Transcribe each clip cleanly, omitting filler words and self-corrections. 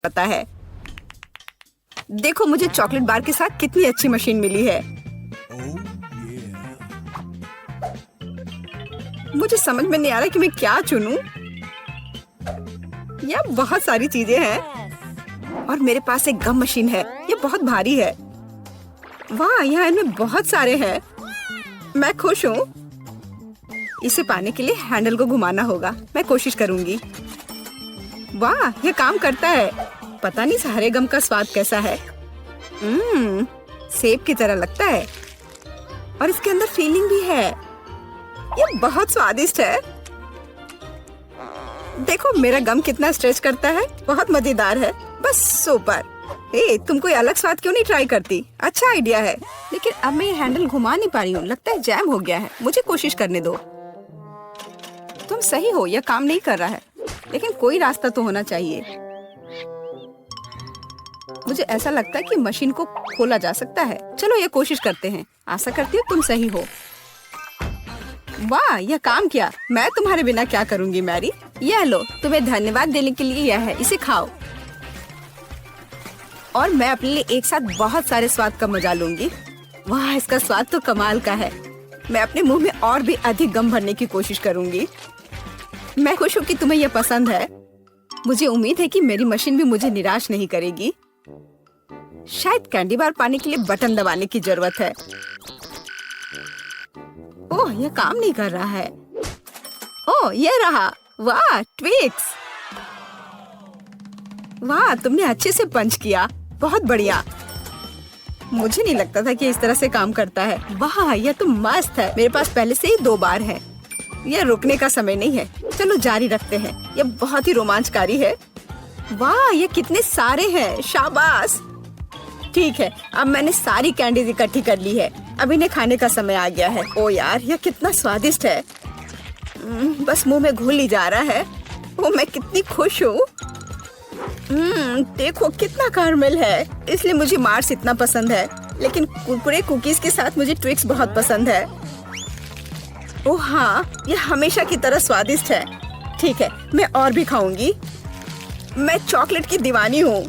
पता है। देखो मुझे चॉकलेट बार के साथ कितनी अच्छी मशीन मिली है। मुझे समझ में नहीं आ रहा कि मैं क्या चुनूं। यह बहुत सारी चीजें हैं और मेरे पास एक गम मशीन है। ये बहुत भारी है। वाह, यहाँ इनमें बहुत सारे हैं। मैं खुश हूँ। इसे पाने के लिए हैंडल को घुमाना होगा। मैं कोशिश करूंगी। वाह, यह काम करता है। पता नहीं सारे गम का स्वाद कैसा है। सेब की तरह लगता है और इसके अंदर फीलिंग भी है। यह बहुत स्वादिष्ट है। देखो मेरा गम कितना स्ट्रेच करता है। बहुत मजेदार है। बस सुपर। तुम कोई अलग स्वाद क्यों नहीं ट्राई करती? अच्छा आइडिया है। लेकिन अब मैं ये हैंडल घुमा नहीं पा रही हूँ। लगता है जैम हो गया है। मुझे कोशिश करने दो। तुम सही हो, यह काम नहीं कर रहा है। लेकिन कोई रास्ता तो होना चाहिए। मुझे ऐसा लगता है कि मशीन को खोला जा सकता है। चलो ये कोशिश करते हैं। आशा करती हूँ तुम सही हो। वाह, यह काम किया। मैं तुम्हारे बिना क्या करूँगी मैरी। यह लो, तुम्हें धन्यवाद देने के लिए यह है। इसे खाओ और मैं अपने लिए एक साथ बहुत सारे स्वाद का मजा लूंगी। वाह, इसका स्वाद तो कमाल का है। मैं अपने मुंह में और भी अधिक गम भरने की कोशिश करूंगी। मैं खुश हूँ कि तुम्हें यह पसंद है। मुझे उम्मीद है कि मेरी मशीन भी मुझे निराश नहीं करेगी। शायद कैंडी बार पाने के लिए बटन दबाने की जरूरत है। ओह, यह काम नहीं कर रहा है। ओह, यह रहा। वाह, ट्विक्स। वाह, तुमने अच्छे से पंच किया। बहुत बढ़िया। मुझे नहीं लगता था कि इस तरह से काम करता है। वाह, यह तो मस्त है। मेरे पास पहले से ही 2 बार है। यह रुकने का समय नहीं है। चलो जारी रखते हैं। यह बहुत ही रोमांचकारी है। वाह, ये कितने सारे हैं। शाबाश। ठीक है, अब मैंने सारी कैंडीज इकट्ठी कर ली है। अब इन्हें खाने का समय आ गया है। ओ यार, यह कितना स्वादिष्ट है। बस मुंह में घुल ही जा रहा है। ओ, मैं कितनी खुश हूँ। देखो कितना कैरमेल है। इसलिए मुझे मार्स इतना पसंद है। लेकिन कुरकुरे कुकीज के साथ मुझे ट्विक्स बहुत पसंद है। ओह हाँ, यह हमेशा की तरह स्वादिष्ट है। ठीक है, मैं और भी खाऊंगी। मैं चॉकलेट की दीवानी हूँ।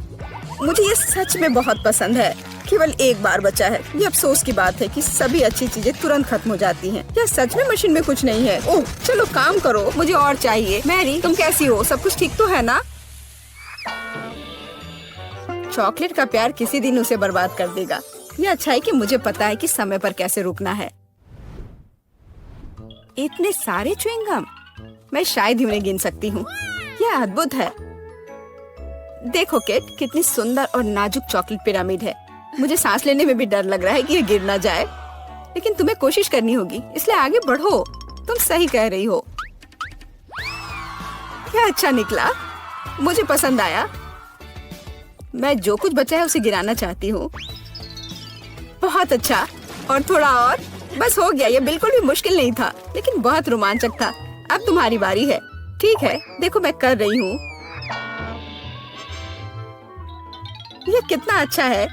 मुझे ये सच में बहुत पसंद है। केवल एक बार बचा है। ये अफसोस की बात है कि सभी अच्छी चीजें तुरंत खत्म हो जाती हैं। क्या सच में मशीन में कुछ नहीं है? ओह चलो काम करो, मुझे और चाहिए। मैरी, तुम कैसी हो? सब कुछ ठीक तो है ना? चॉकलेट का प्यार किसी दिन उसे बर्बाद कर देगा। ये अच्छा है कि मुझे पता है कि समय पर कैसे रुकना है। इतने सारे च्युइंगम, मैं शायद ही उन्हें गिन सकती हूँ। यह अद्भुत है। देखो किट, कितनी सुंदर और नाजुक चॉकलेट पिरामिड है। मुझे सांस लेने में भी डर लग रहा है कि ये गिर ना जाए। लेकिन तुम्हें कोशिश करनी होगी, इसलिए आगे बढ़ो। तुम सही कह रही हो। क्या अच्छा निकला, मुझे पसंद आया। मैं जो कुछ बचा है उसे गिराना चाहती हूँ। बहुत अच्छा, और थोड़ा और। बस हो गया। ये बिल्कुल भी मुश्किल नहीं था, लेकिन बहुत रोमांचक था। अब तुम्हारी बारी है। ठीक है, देखो मैं कर रही हूँ। ये कितना अच्छा है।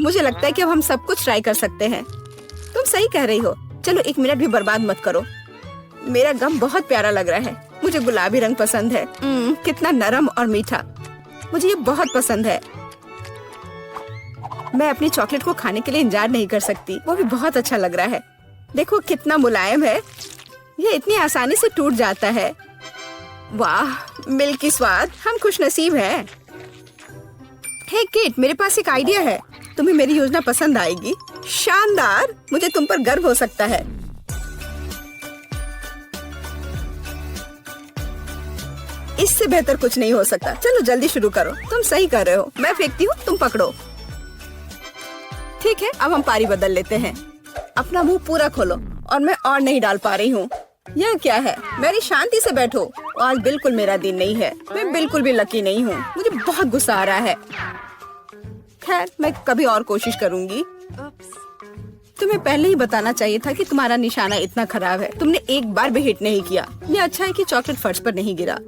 मुझे लगता है कि अब हम सब कुछ ट्राई कर सकते हैं। तुम सही कह रही हो। चलो 1 मिनट भी बर्बाद मत करो। मेरा गम बहुत प्यारा लग रहा है। मुझे गुलाबी रंग पसंद है। कितना नरम और मीठा। मुझे ये बहुत पसंद है। मैं अपनी चॉकलेट को खाने के लिए इंतजार नहीं कर सकती। वो भी बहुत अच्छा लग रहा है। देखो कितना मुलायम है। ये इतनी आसानी से टूट जाता है। वाह, मिल्की स्वाद। हम खुशनसीब हैं। हे किट, मेरे पास एक आइडिया है। तुम्हें मेरी योजना पसंद आएगी। शानदार, मुझे तुम पर गर्व हो सकता है। इससे बेहतर कुछ नहीं हो सकता। चलो जल्दी शुरू करो। तुम सही कर रहे हो। मैं फेंकती हूँ, तुम पकड़ो। ठीक है, अब हम पारी बदल लेते हैं। अपना मुंह पूरा खोलो। और मैं और नहीं डाल पा रही हूँ। यह क्या है? मेरी शांति से बैठो। आज बिल्कुल मेरा दिन नहीं है। मैं बिल्कुल भी लकी नहीं हूँ। मुझे बहुत गुस्सा आ रहा है। खैर, मैं कभी और कोशिश करूँगी। तुम्हें पहले ही बताना चाहिए था कि तुम्हारा निशाना इतना खराब है। तुमने एक बार भी हिट नहीं किया। ये अच्छा है कि चॉकलेट फर्श पर नहीं गिरा।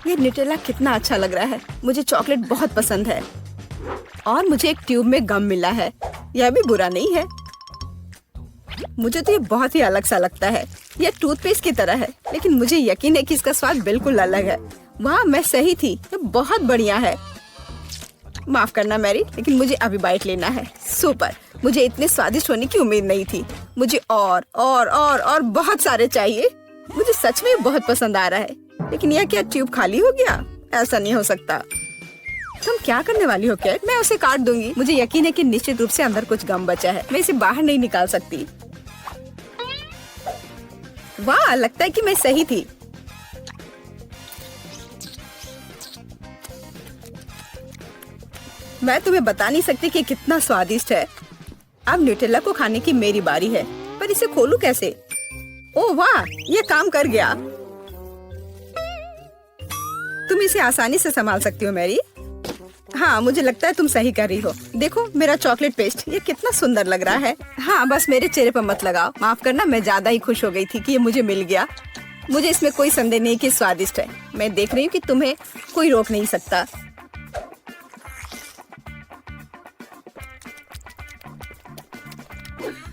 ये न्यूटेला कितना अच्छा लग रहा है। मुझे चॉकलेट बहुत पसंद है। और मुझे एक ट्यूब में गम मिला है। यह भी बुरा नहीं है। मुझे तो ये बहुत ही अलग सा लगता है। यह टूथपेस्ट की तरह है, लेकिन मुझे यकीन है कि इसका स्वाद बिल्कुल अलग है। वाह, मैं सही थी, ये बहुत बढ़िया है। माफ करना मैरी, लेकिन मुझे अभी बाइट लेना है। सुपर, मुझे इतने स्वादिष्ट होने की उम्मीद नहीं थी। मुझे और बहुत सारे चाहिए। मुझे सच में बहुत पसंद आ रहा है, लेकिन यह क्या ट्यूब खाली हो गया? ऐसा नहीं हो सकता। तुम क्या करने वाली हो कैट? मैं उसे काट दूंगी। मुझे यकीन है कि निश्चित रूप से अंदर कुछ गम बचा है। मैं इसे बाहर नहीं निकाल सकती। वाह, लगता है कि मैं सही थी। मैं तुम्हें बता नहीं सकती कि कितना स्वादिष्ट है। अब न्यूटेला को खाने की मेरी बारी है, पर इसे खोलूं कैसे? ओह वाह, ये काम कर गया। तुम इसे आसानी से संभाल सकती हो मैरी। हाँ, मुझे लगता है तुम सही कर रही हो। देखो मेरा चॉकलेट पेस्ट, ये कितना सुंदर लग रहा है। हाँ, बस मेरे चेहरे पर मत लगाओ। माफ करना, मैं ज्यादा ही खुश हो गई थी कि ये मुझे मिल गया। मुझे इसमें कोई संदेह नहीं कि स्वादिष्ट है। मैं देख रही हूँ कि तुम्हें कोई रोक नहीं सकता।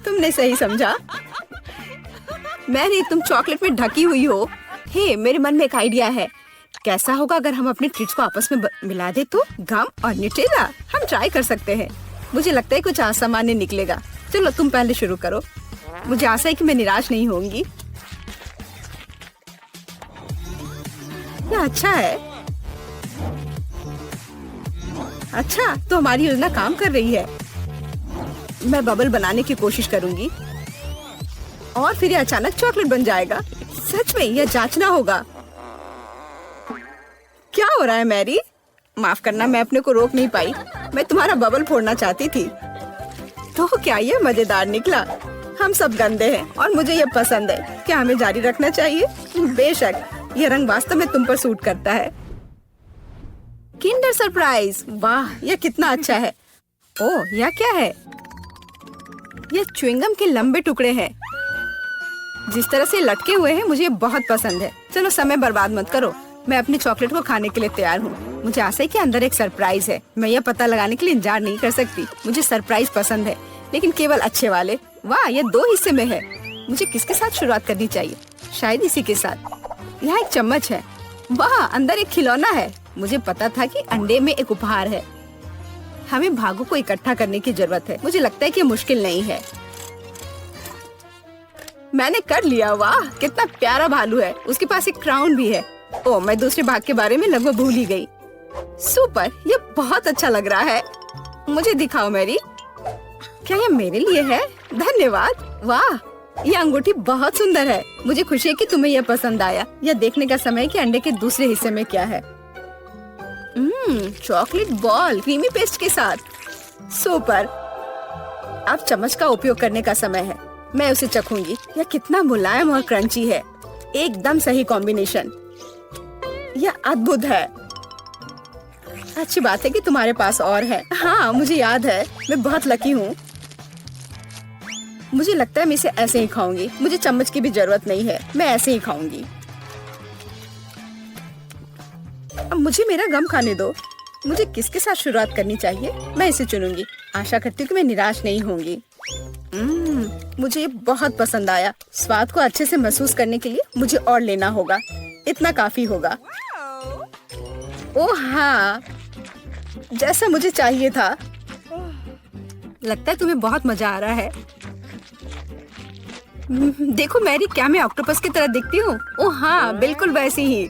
तुमने सही समझा। मैरी, तुम चॉकलेट में ढकी हुई हो। हे, मेरे मन में एक आइडिया है। कैसा होगा अगर हम अपने ट्रीट्स को आपस में मिला दे तो? गम और न्यूटेला, हम ट्राई कर सकते हैं। मुझे लगता है कुछ असामान्य निकलेगा। चलो तुम पहले शुरू करो। मुझे आशा है कि मैं निराश नहीं होंगी। यह अच्छा है। अच्छा, तो हमारी योजना काम कर रही है। मैं बबल बनाने की कोशिश करूंगी और फिर ये अचानक चॉकलेट बन जाएगा। सच में यह जांचना होगा। क्या हो रहा है मैरी? माफ करना, मैं अपने को रोक नहीं पाई। मैं तुम्हारा बबल फोड़ना चाहती थी। तो क्या ये मजेदार निकला? हम सब गंदे हैं और मुझे ये पसंद है। क्या हमें जारी रखना चाहिए? बेशक, यह रंग वास्तव में तुम पर सूट करता है। किंडर सरप्राइज, वाह, यह कितना अच्छा है। ओह, यह क्या है? यह च्युइंगम के लंबे टुकड़े हैं। जिस तरह से लटके हुए हैं, मुझे बहुत पसंद है। चलो समय बर्बाद मत करो। मैं अपने चॉकलेट को खाने के लिए तैयार हूँ। मुझे आशा है कि अंदर एक सरप्राइज है। मैं यह पता लगाने के लिए इंतजार नहीं कर सकती। मुझे सरप्राइज पसंद है, लेकिन केवल अच्छे वाले। वाह, यह 2 हिस्से में है। मुझे किसके साथ शुरुआत करनी चाहिए? शायद इसी के साथ। यहाँ एक चम्मच है। वाह, अंदर एक खिलौना है। मुझे पता था कि अंडे में एक उपहार है। हमें भागों को इकट्ठा करने की जरूरत है। मुझे लगता है कि मुश्किल नहीं है। मैंने कर लिया। वाह, कितना प्यारा भालू है। उसके पास एक क्राउन भी है। ओह, मैं दूसरे भाग के बारे में लगभग भूल ही गई। सुपर, ये बहुत अच्छा लग रहा है। मुझे दिखाओ मैरी। क्या ये मेरे लिए है? धन्यवाद। वाह, ये अंगूठी बहुत सुंदर है। मुझे खुशी है कि तुम्हें यह पसंद आया। यह देखने का समय है कि अंडे के दूसरे हिस्से में क्या है। चॉकलेट बॉल क्रीमी पेस्ट के साथ। सुपर, अब चम्मच का उपयोग करने का समय है। मैं उसे चखूंगी। यह कितना मुलायम और क्रंची है। एकदम सही कॉम्बिनेशन। यह अद्भुत है। अच्छी बात है कि तुम्हारे पास और है। हाँ, मुझे याद है। मैं बहुत लकी हूँ। मुझे लगता है मैं इसे ऐसे ही खाऊंगी। मुझे चम्मच की भी जरूरत नहीं है। मैं ऐसे ही खाऊंगी। अब मुझे मेरा गम खाने दो। मुझे किसके साथ शुरुआत करनी चाहिए? मैं इसे चुनूंगी। आशा करती हूँ कि मैं निराश नहीं होंगी। मुझे ये बहुत पसंद आया। स्वाद को अच्छे से महसूस करने के लिए मुझे और लेना होगा। इतना काफी होगा। ओह हाँ, जैसा मुझे चाहिए था। लगता है तुम्हें बहुत मजा आ रहा है। देखो मैरी, क्या मैं ऑक्टोपस की तरह दिखती हूँ? ओह हाँ, बिल्कुल वैसी ही।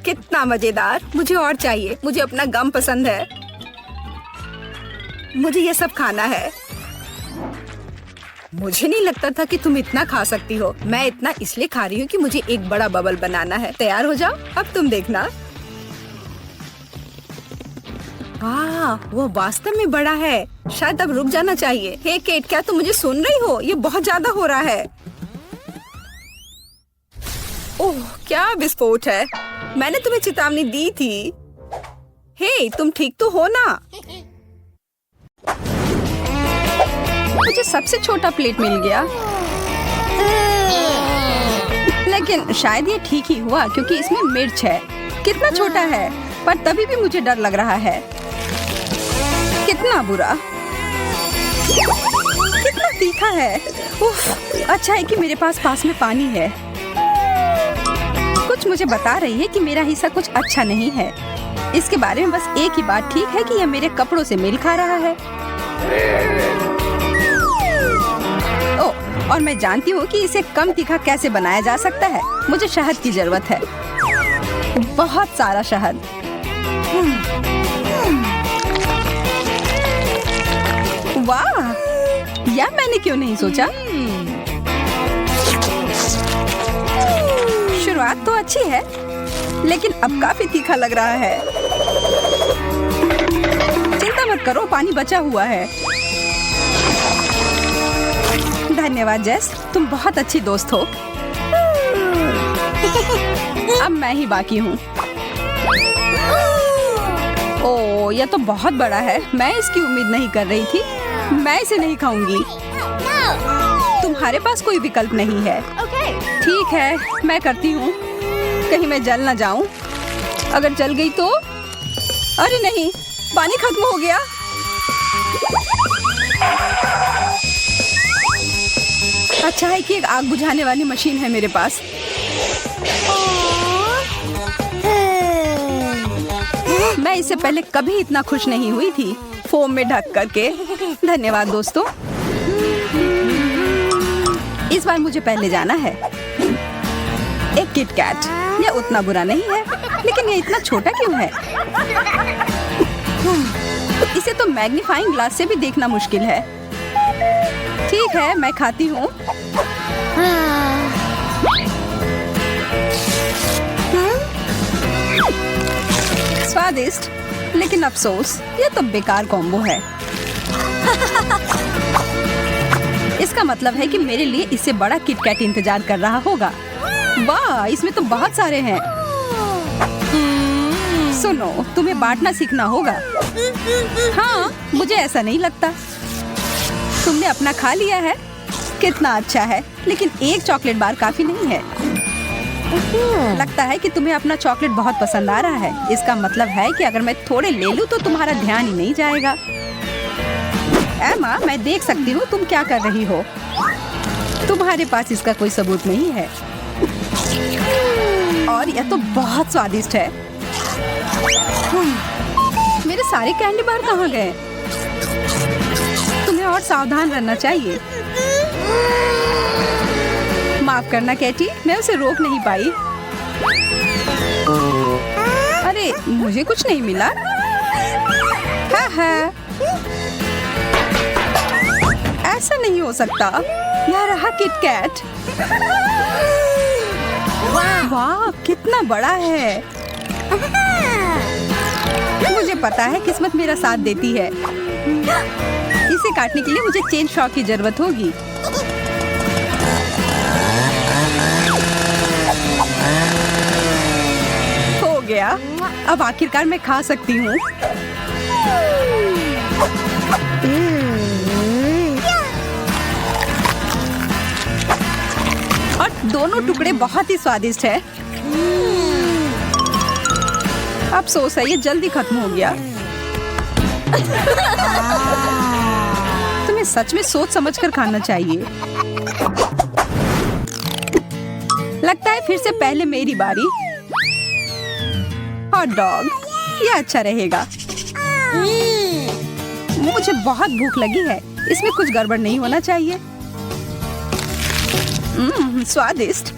कितना मजेदार। मुझे और चाहिए। मुझे अपना गम पसंद है। मुझे ये सब खाना है। मुझे नहीं लगता था कि तुम इतना खा सकती हो। मैं इतना इसलिए खा रही हूँ कि मुझे एक बड़ा बबल बनाना है। तैयार हो जाओ, अब तुम देखना। वाह, वो वास्तव में बड़ा है। शायद अब रुक जाना चाहिए। हे केट, क्या तुम मुझे सुन रही हो? ये बहुत ज्यादा हो रहा है। ओह, क्या विस्फोट है। मैंने तुम्हें चेतावनी दी थी। हे, तुम ठीक तो हो ना? मुझे सबसे छोटा प्लेट मिल गया, लेकिन शायद ये ठीक ही हुआ क्योंकि इसमें मिर्च है। कितना छोटा है, पर तभी भी मुझे डर लग रहा है। कितना बुरा। कितना तीखा है। उफ, अच्छा है कि मेरे पास में पानी है। कुछ मुझे बता रही है कि मेरा हिस्सा कुछ अच्छा नहीं है। इसके बारे में बस एक ही बात ठीक है कि यह मेरे कपड़ों से मेल खा रहा है। ओह, और मैं जानती हूँ कि इसे कम तीखा कैसे बनाया जा सकता है। मुझे शहद की जरूरत है, बहुत सारा शहद। वाह, यह मैंने क्यों नहीं सोचा। शुरुआत तो अच्छी है, लेकिन अब काफी तीखा लग रहा है। चिंता मत करो, पानी बचा हुआ है। धन्यवाद जेस, तुम बहुत अच्छी दोस्त हो। अब मैं ही बाकी हूँ। ओह, यह तो बहुत बड़ा है। मैं इसकी उम्मीद नहीं कर रही थी। मैं इसे नहीं खाऊंगी। तुम्हारे पास कोई विकल्प नहीं है। ठीक है, मैं करती हूँ। कहीं मैं जल ना जाऊं। अगर जल गई तो? अरे नहीं, पानी खत्म हो गया। अच्छा है कि एक आग बुझाने वाली मशीन है मेरे पास। मैं इससे पहले कभी इतना खुश नहीं हुई थी। फोम में ढक करके। धन्यवाद दोस्तों। इस बार मुझे पहले जाना है। एक किट कैट, यह उतना बुरा नहीं है, लेकिन यह इतना छोटा क्यों है? इसे तो मैग्नीफाइंग ग्लास से भी देखना मुश्किल है। ठीक है, मैं खाती हूँ। स्वादिष्ट, लेकिन अफसोस, यह तो बेकार कॉम्बो है। इसका मतलब है कि मेरे लिए इससे बड़ा किटकैट इंतजार कर रहा होगा। वाह, इसमें तो बहुत सारे हैं। सुनो, तुम्हें बांटना सीखना होगा। हाँ, मुझे ऐसा नहीं लगता। तुमने अपना खा लिया है। कितना अच्छा है, लेकिन एक चॉकलेट बार काफी नहीं है। लगता है कि तुम्हें अपना चॉकलेट बहुत पसंद आ रहा है। इसका मतलब है कि अगर मैं थोड़े ले लूं तो तुम्हारा ध्यान ही नहीं जाएगा। एमा, मैं देख सकती हूँ तुम क्या कर रही हो। तुम्हारे पास इसका कोई सबूत नहीं है। और यह तो बहुत स्वादिष्ट है। मेरे सारे कैंडी बार कहाँ गए? तुम्हें और सावधान रहना चाहिए। माफ करना कैटी, मैं उसे रोक नहीं पाई। अरे, मुझे कुछ नहीं मिला। हाँ। ऐसा नहीं हो सकता। यह रहा किटकैट। वाह, कितना बड़ा है। मुझे पता है किस्मत मेरा साथ देती है। इसे काटने के लिए मुझे चेन शॉ की जरूरत होगी। हो गया। अब आखिरकार मैं खा सकती हूँ। और दोनों टुकड़े बहुत ही स्वादिष्ट है। अफसोस है, ये जल्दी खत्म हो गया। तुम्हें सच में सोच समझकर खाना चाहिए। लगता है फिर से पहले मेरी बारी। हॉट डॉग, ये अच्छा रहेगा। मुझे बहुत भूख लगी है। इसमें कुछ गड़बड़ नहीं होना चाहिए। स्वादिष्ट,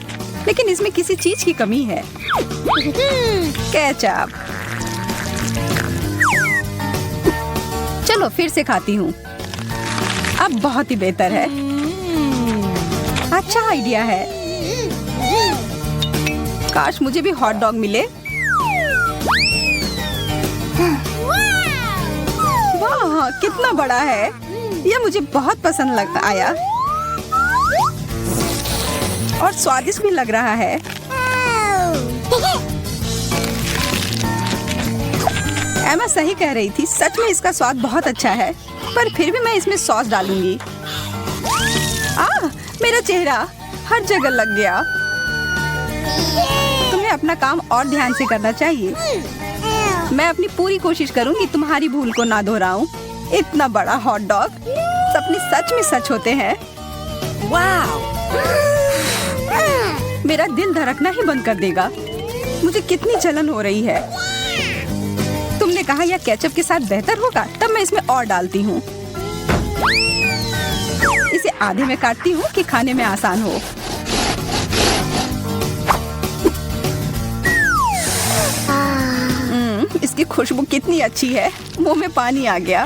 लेकिन इसमें किसी चीज की कमी है। केचप। चलो फिर से खाती हूँ। अब बहुत ही बेहतर है। अच्छा आइडिया है। काश मुझे भी हॉट डॉग मिले। वाह, कितना बड़ा है। यह मुझे बहुत पसंद आया। और स्वादिष्ट भी लग रहा है। एमा सही कह रही थी, सच में इसका स्वाद बहुत अच्छा है। पर फिर भी मैं इसमें सॉस डालूंगी। मेरा चेहरा हर जगह लग गया। तुम्हें अपना काम और ध्यान से करना चाहिए। मैं अपनी पूरी कोशिश करूंगी तुम्हारी भूल को ना दोहराऊं। इतना बड़ा हॉट डॉग, सपने सच में सच होते हैं। वाह! मेरा दिल धड़कना ही बंद कर देगा। मुझे कितनी जलन हो रही है। तुमने कहा यह केचप के साथ बेहतर होगा, तब मैं इसमें और डालती हूँ। इसे आधे में काटती हूँ कि खाने में आसान हो। इसकी खुशबू कितनी अच्छी है, मुंह में पानी आ गया।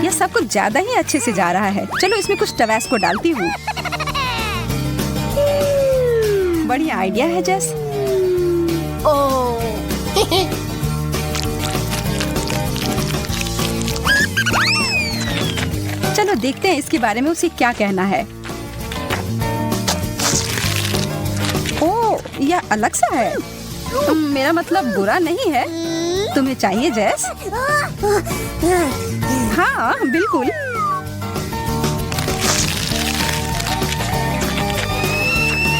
यह सब कुछ ज्यादा ही अच्छे से जा रहा है। चलो इसमें कुछ टबैस्को डालती हूँ। बढ़िया आइडिया है जेस। चलो देखते हैं इसके बारे में उसे क्या कहना है। ओह, यह अलग सा है। मेरा मतलब बुरा नहीं है। तुम्हें चाहिए जेस? हाँ बिल्कुल।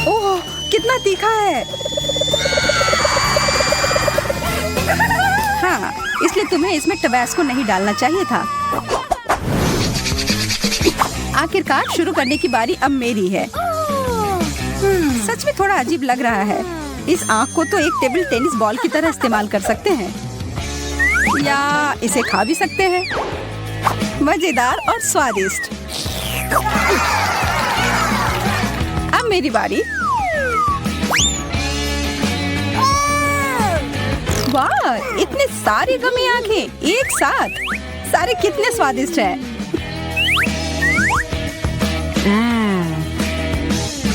ओह, कितना तीखा है। हाँ, इसलिए तुम्हें इसमें टबैस्को नहीं डालना चाहिए था। आखिरकार शुरू करने की बारी अब मेरी है। सच में थोड़ा अजीब लग रहा है। इस आँख को तो एक टेबल टेनिस बॉल की तरह इस्तेमाल कर सकते हैं, या इसे खा भी सकते हैं। मजेदार और स्वादिष्ट। अब मेरी बारी। वाह, इतने सारे गमी आंखें एक साथ। सारे कितने स्वादिष्ट हैं।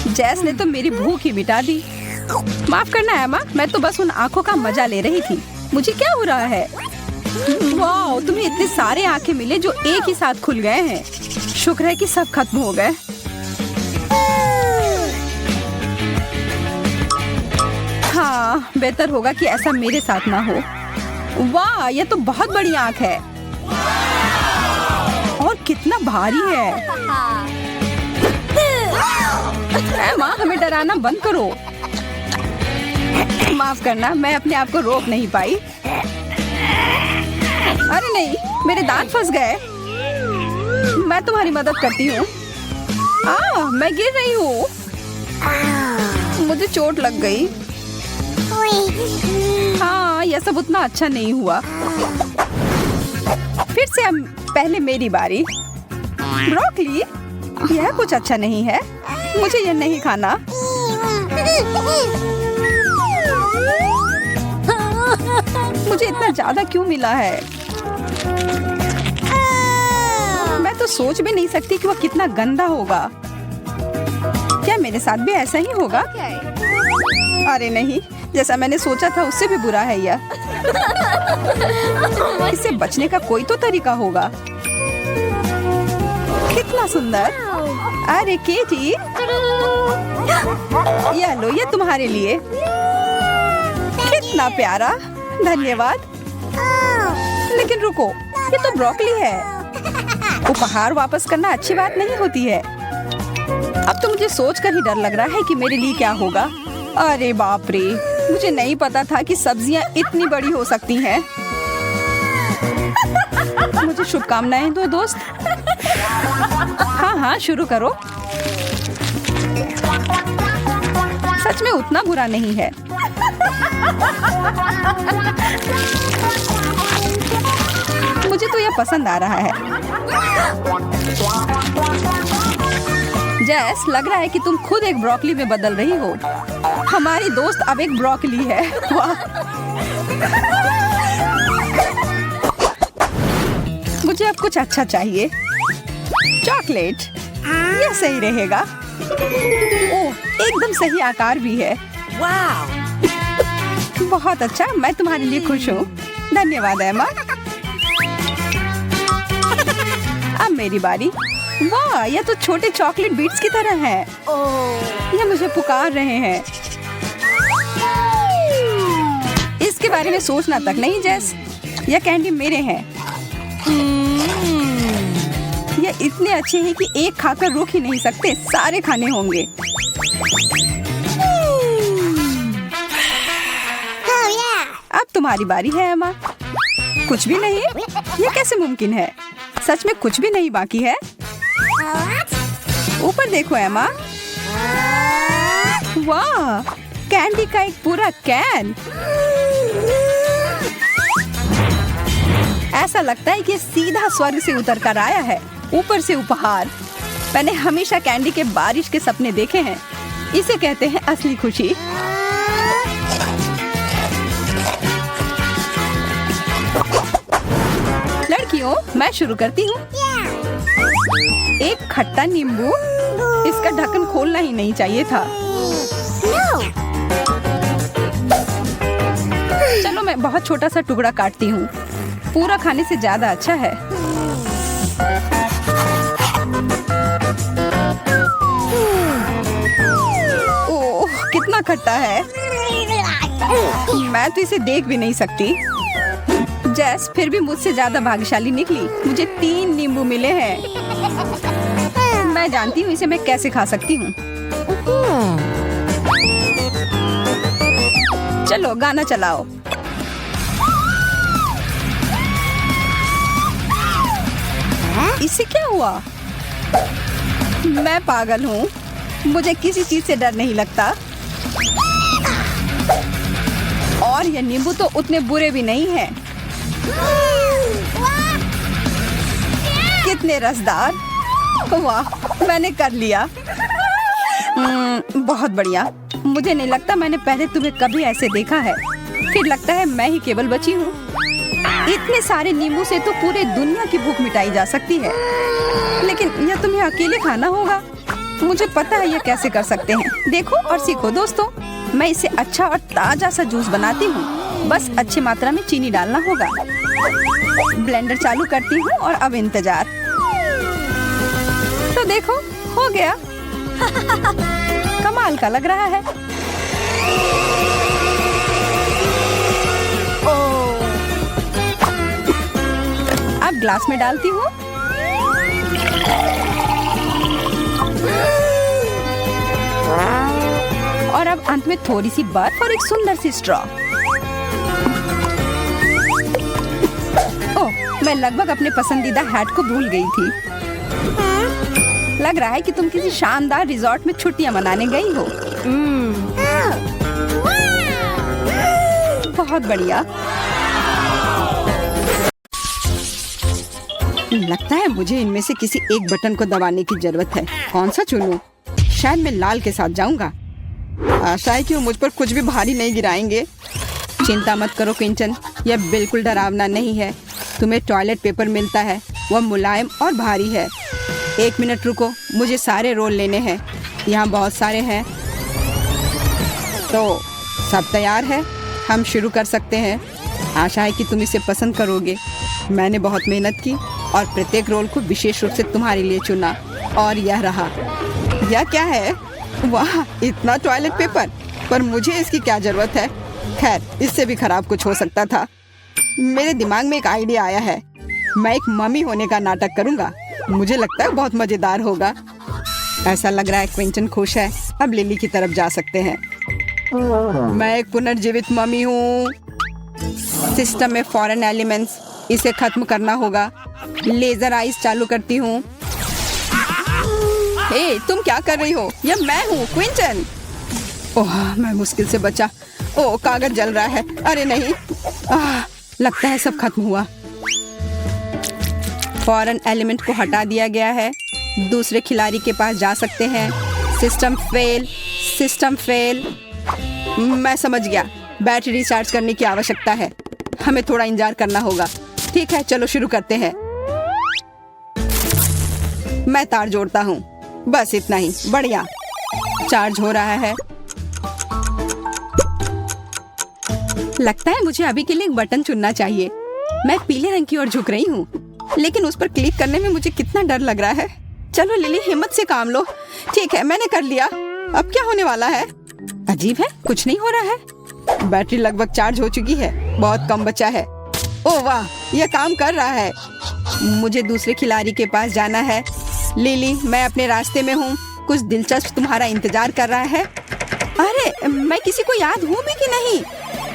जैस ने तो मेरी भूख ही मिटा दी। माफ करना एमा, मैं तो बस उन आंखों का मजा ले रही थी। मुझे क्या हो रहा है? वाह, तुम्हें इतने सारे आंखें मिले जो एक ही साथ खुल गए हैं। शुक्र है कि सब खत्म हो गए। हाँ, बेहतर होगा कि ऐसा मेरे साथ ना हो। वाह, यह तो बहुत बड़ी आंख है और कितना भारी है। माँ, हमें डराना बंद करो। माफ करना, मैं अपने आप को रोक नहीं पाई। अरे नहीं, मेरे दांत फंस गए। मैं तुम्हारी मदद करती हूँ। मैं गिर रही हूँ। मुझे चोट लग गई। हाँ, यह सब उतना अच्छा नहीं हुआ। फिर से अब पहले मेरी बारी। ब्रोकली, यह कुछ अच्छा नहीं है। मुझे यह नहीं खाना। मुझे इतना ज्यादा क्यों मिला है? मैं तो सोच भी नहीं सकती कि वह कितना गंदा होगा। क्या मेरे साथ भी ऐसा ही होगा? अरे नहीं, जैसा मैंने सोचा था उससे भी बुरा है यह। इससे बचने का कोई तो तरीका होगा। कितना सुंदर। अरे केटी, यह लो, ये तुम्हारे लिए। कितना प्यारा, धन्यवाद। लेकिन रुको, ये तो ब्रोकली है। उपहार वापस करना अच्छी बात नहीं होती है। अब तो मुझे सोचकर ही डर लग रहा है कि मेरे लिए क्या होगा। अरे बाप रे, मुझे नहीं पता था कि सब्जियां इतनी बड़ी हो सकती हैं। मुझे शुभकामनाएं दो दोस्त। हाँ, शुरू करो। सच में उतना बुरा नहीं है। मुझे तो यह पसंद आ रहा है। जैस, लग रहा है कि तुम खुद एक ब्रोकली में बदल रही हो। हमारी दोस्त अब एक ब्रोकली है। वाह! मुझे अब कुछ अच्छा चाहिए। चॉकलेट, यह सही रहेगा। ओह, एकदम सही आकार भी है। वाह! बहुत अच्छा, मैं तुम्हारे लिए खुश हूँ। धन्यवाद एमा। अब मेरी बारी। वाह, यह तो छोटे चॉकलेट बीट्स की तरह है। यह मुझे पुकार रहे हैं। इसके बारे में सोचना तक नहीं जैस। यह कैंडी मेरे हैं। यह इतने अच्छे हैं कि एक खाकर रुक ही नहीं सकते। सारे खाने होंगे। अब तुम्हारी बारी है एमा। कुछ भी नहीं? ये कैसे मुमकिन है? सच में कुछ भी नहीं बाकी है? ऊपर देखो एमा। वाह, कैंडी का एक पूरा कैन। ऐसा लगता है कि सीधा स्वर्ग से उतर कर आया है। ऊपर से उपहार। मैंने हमेशा कैंडी के बारिश के सपने देखे हैं। इसे कहते हैं असली खुशी। लड़कियों, मैं शुरू करती हूँ। एक खट्टा नींबू। इसका ढक्कन खोलना ही नहीं चाहिए था। चलो मैं बहुत छोटा सा टुकड़ा काटती हूँ। पूरा खाने से ज्यादा अच्छा है। ओह, कितना खट्टा है। मैं तो इसे देख भी नहीं सकती। जैस फिर भी मुझसे ज्यादा भाग्यशाली निकली। मुझे 3 नींबू मिले हैं। मैं जानती हूँ इसे मैं कैसे खा सकती हूँ। चलो गाना चलाओ। इससे क्या हुआ? मैं पागल हूँ। मुझे किसी चीज से डर नहीं लगता। और ये नींबू तो उतने बुरे भी नहीं हैं। कितने रसदार। वाह, मैंने कर लिया। बहुत बढ़िया। मुझे नहीं लगता मैंने पहले तुम्हें कभी ऐसे देखा है। फिर लगता है मैं ही केवल बची हूँ। इतने सारे नींबू से तो पूरे दुनिया की भूख मिटाई जा सकती है। लेकिन यह तुम्हें अकेले खाना होगा। मुझे पता है यह कैसे कर सकते हैं। देखो और सीखो दोस्तों। मैं इसे अच्छा और ताजा सा जूस बनाती हूँ। बस अच्छी मात्रा में चीनी डालना होगा। ब्लेंडर चालू करती हूँ और अब इंतजार। तो देखो, हो गया। कमाल का लग रहा है। अब ग्लास में डालती हूँ। और अब अंत में थोड़ी सी बर्फ और एक सुंदर सी स्ट्रॉ। ओह, मैं लगभग अपने पसंदीदा हैट को भूल गई थी। लग रहा है कि तुम किसी शानदार रिजॉर्ट में छुट्टियां मनाने गई हो। बहुत बढ़िया। लगता है मुझे इनमें से किसी एक बटन को दबाने की जरूरत है। कौन सा चुनूं? शायद मैं लाल के साथ जाऊंगा। आशा है कि वो मुझ पर कुछ भी भारी नहीं गिराएंगे। चिंता मत करो क्विंटन, यह बिल्कुल डरावना नहीं है। तुम्हें टॉयलेट पेपर मिलता है। वह मुलायम और भारी है। 1 मिनट रुको, मुझे सारे रोल लेने हैं। यहाँ बहुत सारे हैं। तो सब तैयार है? हम शुरू कर सकते हैं। आशा है कि तुम इसे पसंद करोगे। मैंने बहुत मेहनत की और प्रत्येक रोल को विशेष रूप से तुम्हारे लिए चुना। और यह रहा। यह क्या है? वाह, इतना टॉयलेट पेपर। पर मुझे इसकी क्या जरूरत है? खैर, इससे भी खराब कुछ हो सकता था। मेरे दिमाग में एक आइडिया आया है। मैं एक मम्मी होने का नाटक करूंगा। मुझे लगता है बहुत मजेदार होगा। ऐसा लग रहा है क्विंटन खुश है। अब लिली की तरफ जा सकते हैं। मैं एक पुनर्जीवित मम्मी हूँ। सिस्टम में फॉरेन एलिमेंट्स, इसे खत्म करना होगा। लेजर आइस चालू करती हूँ। हे, तुम क्या कर रही हो? यह मैं हूँ, क्विंटन। ओह, मैं मुश्किल से बचा। ओह, कागज जल रहा है। अरे नहीं। लगता है सब खत्म हुआ। फॉरेन एलिमेंट को हटा दिया गया है। दूसरे खिलाड़ी के पास जा सकते हैं। System fail, system fail. मैं समझ गया। बैटरी रिचार्ज करने की आवश्यकता है। हमें थोड़ा इंतजार करना होगा। ठीक है, चलो शुरू करते हैं। मैं तार जोड़ता हूँ। बस इतना ही। बढ़िया, चार्ज हो रहा है। लगता है मुझे अभी के लिए एक बटन चुनना चाहिए। मैं पीले रंग की ओर झुक रही हूँ, लेकिन उस पर क्लिक करने में मुझे कितना डर लग रहा है। चलो लिली, हिम्मत से काम लो। ठीक है, मैंने कर लिया। अब क्या होने वाला है? अजीब है, कुछ नहीं हो रहा है। बैटरी लगभग चार्ज हो चुकी है। बहुत कम बचा है। ओह वाह, यह काम कर रहा है। मुझे दूसरे खिलाड़ी के पास जाना है। लिली, मैं अपने रास्ते में हूँ। कुछ दिलचस्प तुम्हारा इंतजार कर रहा है। अरे, मैं किसी को याद हूँ भी कि नहीं?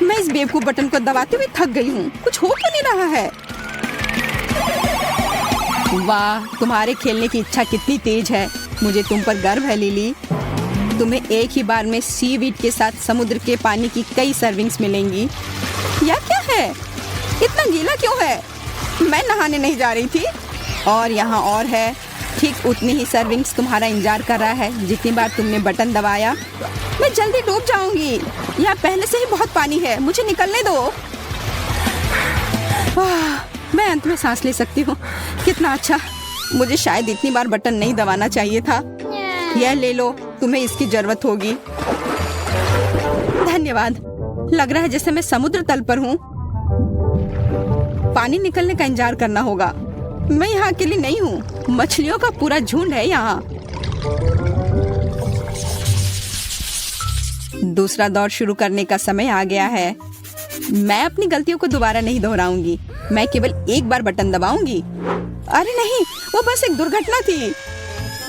मैं इस बेवकूफ बटन को दबाते हुए थक गई हूँ। कुछ हो क्यों नहीं रहा है? वाह, तुम्हारे खेलने की इच्छा कितनी तेज है। मुझे तुम पर गर्व है लिली। तुम्हें एक ही बार में सीवीड के साथ समुद्र के पानी की कई सर्विंग्स मिलेंगी। यह क्या है? इतना गीला क्यों है? मैं नहाने नहीं जा रही थी। और यहाँ और है। ठीक उतनी ही सर्विंग्स तुम्हारा इंतजार कर रहा है जितनी बार तुमने बटन दबाया। मैं जल्दी डूब जाऊंगी। यहाँ पहले से ही बहुत पानी है, मुझे निकलने दो। मैं अंत में सांस ले सकती हूँ। कितना अच्छा। मुझे शायद इतनी बार बटन नहीं दबाना चाहिए था। यह ले लो, तुम्हें इसकी जरूरत होगी। धन्यवाद। लग रहा है जैसे मैं समुद्र तल पर हूँ। पानी निकलने का इंतजार करना होगा। मैं यहाँ अकेली नहीं हूँ, मछलियों का पूरा झुंड है यहाँ। दूसरा दौर शुरू करने का समय आ गया है। मैं अपनी गलतियों को दोबारा नहीं दोहराऊंगी। मैं केवल एक बार बटन दबाऊंगी। अरे नहीं, वो बस एक दुर्घटना थी।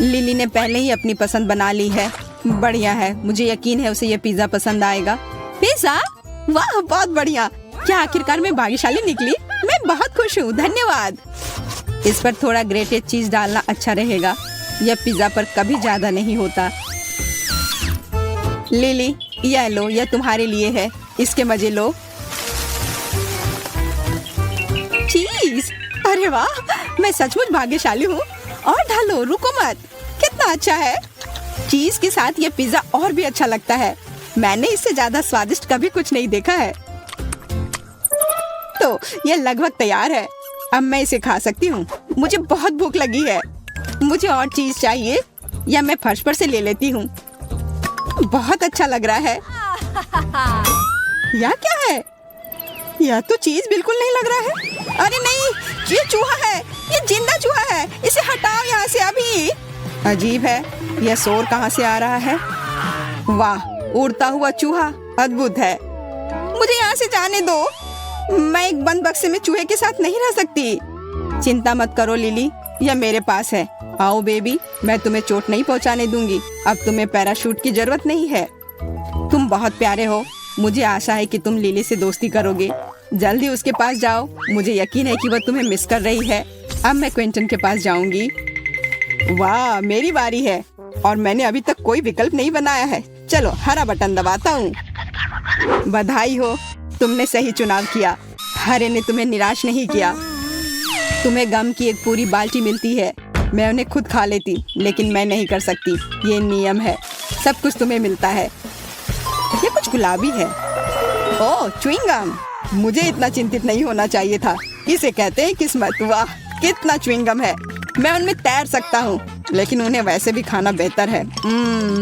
लिली ने पहले ही अपनी पसंद बना ली है। बढ़िया है, मुझे यकीन है उसे ये पिज्जा पसंद आएगा। पिज्जा? वाह, बहुत बढ़िया। क्या आखिरकार मैं भाग्यशाली निकली? मैं बहुत खुश हूँ। धन्यवाद। इस पर थोड़ा ग्रेटेड चीज डालना अच्छा रहेगा। यह पिज्जा पर कभी ज्यादा नहीं होता। लिली, यह लो, यह तुम्हारे लिए है। इसके मजे लो। चीज! अरे वाह, मैं सचमुच भाग्यशाली हूँ। और ढालो, रुको मत। कितना अच्छा है। चीज के साथ यह पिज्जा और भी अच्छा लगता है। मैंने इससे ज्यादा स्वादिष्ट कभी कुछ नहीं देखा है। तो यह लगभग तैयार है। अब मैं इसे खा सकती हूँ। मुझे बहुत भूख लगी है। मुझे और चीज चाहिए, या मैं फर्श पर से ले लेती हूँ। बहुत अच्छा लग रहा है। यह क्या है? यह तो चीज बिल्कुल नहीं लग रहा है। अरे नहीं, ये चूहा है। ये जिंदा चूहा है। इसे हटाओ यहाँ से अभी। अजीब है, यह शोर कहाँ से आ रहा है? वाह, उड़ता हुआ चूहा अद्भुत है। मुझे यहाँ से जाने दो। मैं एक बंद बक्से में चूहे के साथ नहीं रह सकती। चिंता मत करो लिली, यह मेरे पास है। आओ बेबी, मैं तुम्हें चोट नहीं पहुँचाने दूंगी। अब तुम्हें पैराशूट की जरूरत नहीं है। तुम बहुत प्यारे हो। मुझे आशा है कि तुम लिली से दोस्ती करोगे। जल्दी उसके पास जाओ। मुझे यकीन है कि वह तुम्हें मिस कर रही है। अब मैं क्विंटन के पास जाऊंगी। वाह, मेरी बारी है और मैंने अभी तक कोई विकल्प नहीं बनाया है। चलो, हरा बटन दबाता हूँ। बधाई हो, तुमने सही चुनाव किया। हरे ने तुम्हें निराश नहीं किया। तुम्हें गम की एक पूरी बाल्टी मिलती है। मैं उन्हें खुद खा लेती, लेकिन मैं नहीं कर सकती। ये नियम है। सब कुछ तुम्हें मिलता है। ये कुछ गुलाबी है। ओह, च्युइंगम। मुझे इतना चिंतित नहीं होना चाहिए था। इसे कहते हैं किस्मत। वाह, कितना च्युइंगम है। मैं उनमें तैर सकता हूँ, लेकिन उन्हें वैसे भी खाना बेहतर है।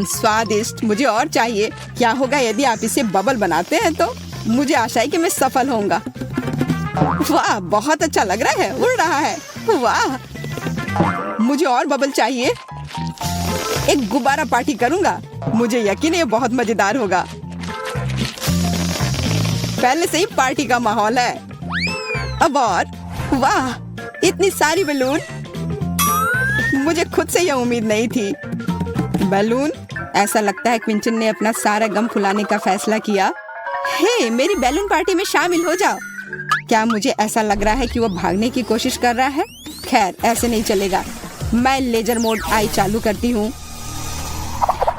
स्वादिष्ट। मुझे और चाहिए। क्या होगा यदि आप इसे बबल बनाते हैं? तो मुझे आशा है कि मैं सफल होऊंगा। वाह, बहुत अच्छा लग रहा है। उड़ रहा है। वाह, मुझे और बबल चाहिए। एक गुब्बारा पार्टी करूंगा। मुझे यकीन है ये बहुत मजेदार होगा। पहले से ही पार्टी का माहौल है। अब और, वाह, इतनी सारी बैलून। मुझे खुद से यह उम्मीद नहीं थी। बैलून? ऐसा लगता है क्विंटन ने अपना सारा गम फुलाने का फैसला किया। हे, मेरी बैलून पार्टी में शामिल हो जाओ। क्या मुझे ऐसा लग रहा है कि वो भागने की कोशिश कर रहा है? खैर, ऐसे नहीं चलेगा। मैं लेजर मोड आई चालू करती हूँ।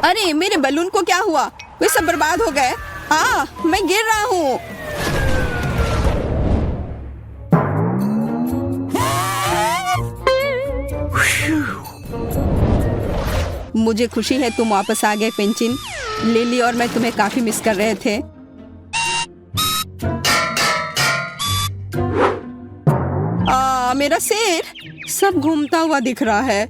अरे, मेरे बैलून को क्या हुआ? वे सब बर्बाद हो गए। मैं गिर रहा हूँ। मुझे खुशी है तुम वापस आ गए क्विंटन। लिली और मैं तुम्हें काफी मिस कर रहे थे। मेरा सिर सब घूमता हुआ दिख रहा है।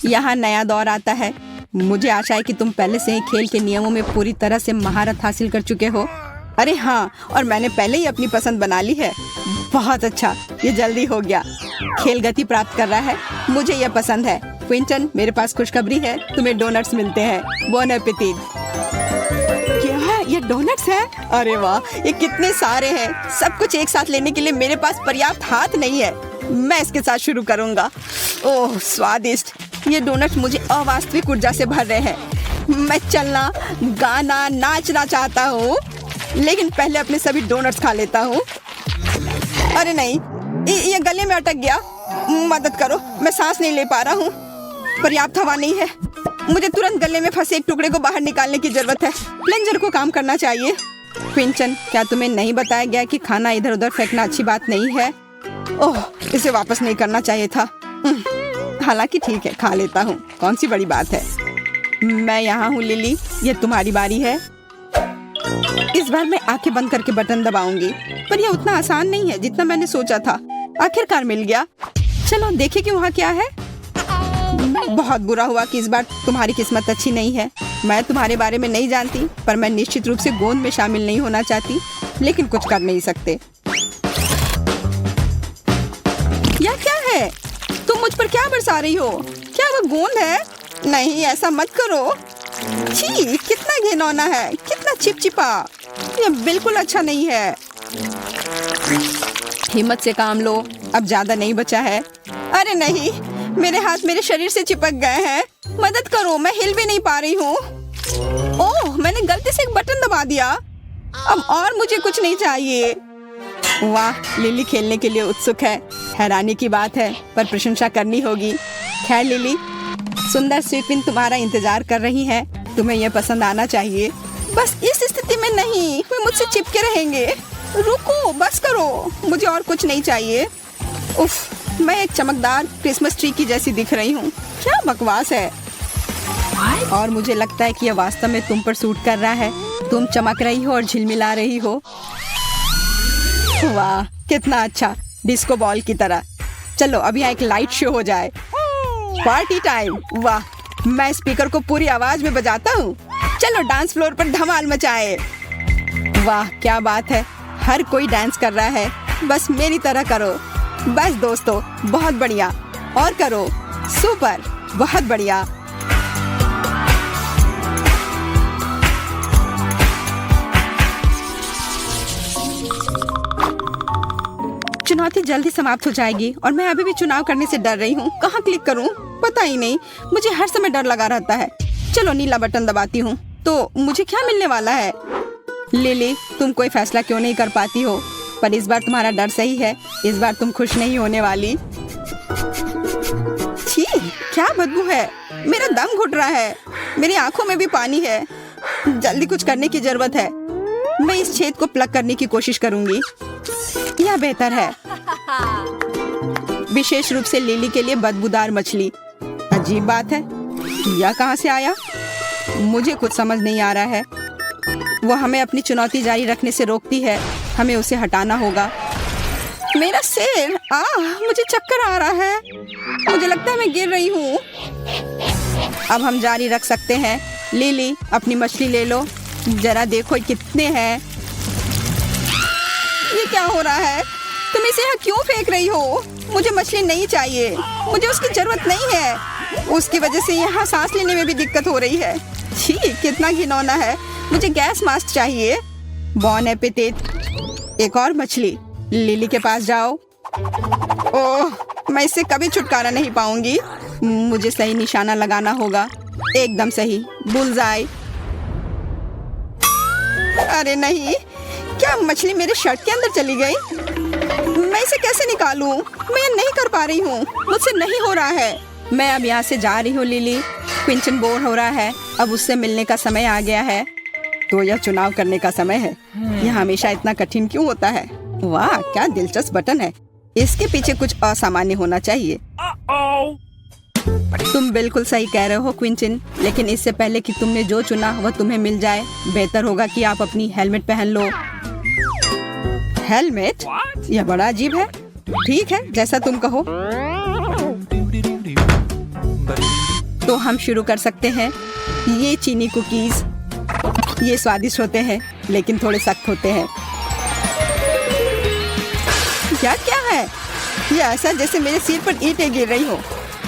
यहाँ नया दौर आता है। मुझे आशा है कि तुम पहले से ही खेल के नियमों में पूरी तरह से महारत हासिल कर चुके हो। अरे हाँ, और मैंने पहले ही अपनी पसंद बना ली है। बहुत अच्छा, ये जल्दी हो गया। खेल गति प्राप्त कर रहा है। मुझे यह पसंद है। क्विंटन, मेरे पास खुशखबरी है। तुम्हें डोनट्स मिलते हैं। Bone appétit. क्या ये डोनट्स है? अरे वाह, ये कितने सारे हैं। सब कुछ एक साथ लेने के लिए मेरे पास पर्याप्त हाथ नहीं है। मैं इसके साथ शुरू करूंगा। ओह, स्वादिष्ट। ये डोनट्स मुझे अवास्तविक ऊर्जा से भर रहे हैं। मैं चलना, गाना, नाचना चाहता हूँ, लेकिन पहले अपने सभी डोनट्स खा लेता हूँ। अरे नहीं, ये गले में अटक गया। मदद करो, मैं सांस नहीं ले पा रहा हूँ। पर्याप्त हवा नहीं है। मुझे तुरंत गले में फंसे एक टुकड़े को बाहर निकालने की जरूरत है। प्लंजर को काम करना चाहिए। क्विंटन, क्या तुम्हें नहीं बताया गया कि खाना इधर उधर फेंकना अच्छी बात नहीं है? ओह, इसे वापस नहीं करना चाहिए था। हालांकि ठीक है, खा लेता हूँ, कौन सी बड़ी बात है। मैं यहाँ हूँ लिली, ये तुम्हारी बारी है। इस बार मैं आंखें बंद करके बटन दबाऊंगी, पर यह उतना आसान नहीं है जितना मैंने सोचा था। आखिरकार मिल गया। चलो देखें कि वहाँ क्या है। बहुत बुरा हुआ कि इस बार तुम्हारी किस्मत अच्छी नहीं है। मैं तुम्हारे बारे में नहीं जानती, पर मैं निश्चित रूप से गोंद में शामिल नहीं होना चाहती, लेकिन कुछ कर नहीं सकते। यह क्या है? तुम मुझ पर क्या बरसा रही हो? क्या वह गोंद है? नहीं, ऐसा मत करो। छी, कितना घिनौना है, कितना चिपचिपा। यह बिल्कुल अच्छा नहीं है। हिम्मत से काम लो, अब ज्यादा नहीं बचा है। अरे नहीं, मेरे हाथ मेरे शरीर से चिपक गए हैं। मदद करो, मैं हिल भी नहीं पा रही हूँ। ओह, मैंने गलती से एक बटन दबा दिया। अब और मुझे कुछ नहीं चाहिए। वाह, लिली खेलने के लिए उत्सुक है। हैरानी की बात है, पर प्रशंसा करनी होगी। खैर लिली, सुंदर स्वीपिन तुम्हारा इंतजार कर रही है। तुम्हें यह पसंद आना चाहिए। बस इस स्थिति में नहीं, वे मुझसे चिपके रहेंगे। रुको, बस करो, मुझे और कुछ नहीं चाहिए। उफ, मैं एक चमकदार क्रिसमस ट्री की जैसी दिख रही हूँ। क्या बकवास है। और मुझे लगता है कि यह वास्तव में तुम पर सूट कर रहा है। तुम चमक रही हो और झिलमिला रही हो। वाह, कितना अच्छा, डिस्को बॉल की तरह। चलो अब यहाँ एक लाइट शो हो जाए। Party time. वाह, मैं स्पीकर को पूरी आवाज में बजाता हूँ। चलो डांस फ्लोर पर धमाल मचाए। वाह, क्या बात है, हर कोई डांस कर रहा है। बस मेरी तरह करो। बस दोस्तों, बहुत बढ़िया, और करो। सुपर, बहुत बढ़िया। चुनौती जल्दी समाप्त हो जाएगी और मैं अभी भी चुनाव करने से डर रही हूँ। कहाँ क्लिक करूँ पता ही नहीं। मुझे हर समय डर लगा रहता है। चलो नीला बटन दबाती हूँ तो मुझे क्या मिलने वाला है? लिली, तुम कोई फैसला क्यों नहीं कर पाती हो? पर इस बार तुम्हारा डर सही है। इस बार तुम खुश नहीं होने वाली। छी, क्या बदबू है। मेरा दम घुट रहा है। मेरी आंखों में भी पानी है। जल्दी कुछ करने की जरूरत है। मैं इस छेद को प्लग करने की कोशिश करूंगी। यह बेहतर है। विशेष रूप से लिली के लिए बदबूदार मछली। अजीब बात है, यह कहाँ से आया? मुझे कुछ समझ नहीं आ रहा है। वो हमें अपनी चुनौती जारी रखने से रोकती है। हमें उसे हटाना होगा। मेरा सिर, मुझे चक्कर आ रहा है। मुझे लगता है मैं गिर रही हूँ। अब हम जारी रख सकते हैं। लिली, अपनी मछली ले लो। जरा देखो कितने हैं। ये क्या हो रहा है? तुम इसे यहाँ क्यों फेंक रही हो? मुझे मछली नहीं चाहिए। मुझे उसकी जरूरत नहीं है। उसकी वजह से यहाँ सांस लेने में भी दिक्कत हो रही है। छी, कितना घिनौना है। मुझे गैस मास्क चाहिए। बॉन एपिटेट। एक और मछली। लिली के पास जाओ। ओह, मैं इससे कभी छुटकारा नहीं पाऊंगी। मुझे सही निशाना लगाना होगा। एकदम सही, बुलजाई। अरे नहीं, क्या मछली मेरे शर्ट के अंदर चली गई? मैं इसे कैसे निकालूं? मैं ये नहीं कर पा रही हूँ। मुझसे नहीं हो रहा है। मैं अब यहाँ से जा रही हूँ लिली। क्विंटन बोर हो रहा है। अब उससे मिलने का समय आ गया है। तो यह चुनाव करने का समय है। यह हमेशा इतना कठिन क्यों होता है? वाह, क्या दिलचस्प बटन है। इसके पीछे कुछ असामान्य होना चाहिए। तुम बिल्कुल सही कह रहे हो क्विंटन, लेकिन इससे पहले कि तुमने जो चुना वह तुम्हें मिल जाए, बेहतर होगा कि आप अपनी हेलमेट पहन लो। हेलमेट? यह बड़ा अजीब है। ठीक है, जैसा तुम कहो। तो हम शुरू कर सकते हैं। ये चीनी कुकीज, ये स्वादिष्ट होते हैं लेकिन थोड़े सख्त होते हैं। क्या क्या है? ये ऐसा जैसे मेरे सिर पर ईंटें गिर रही हो।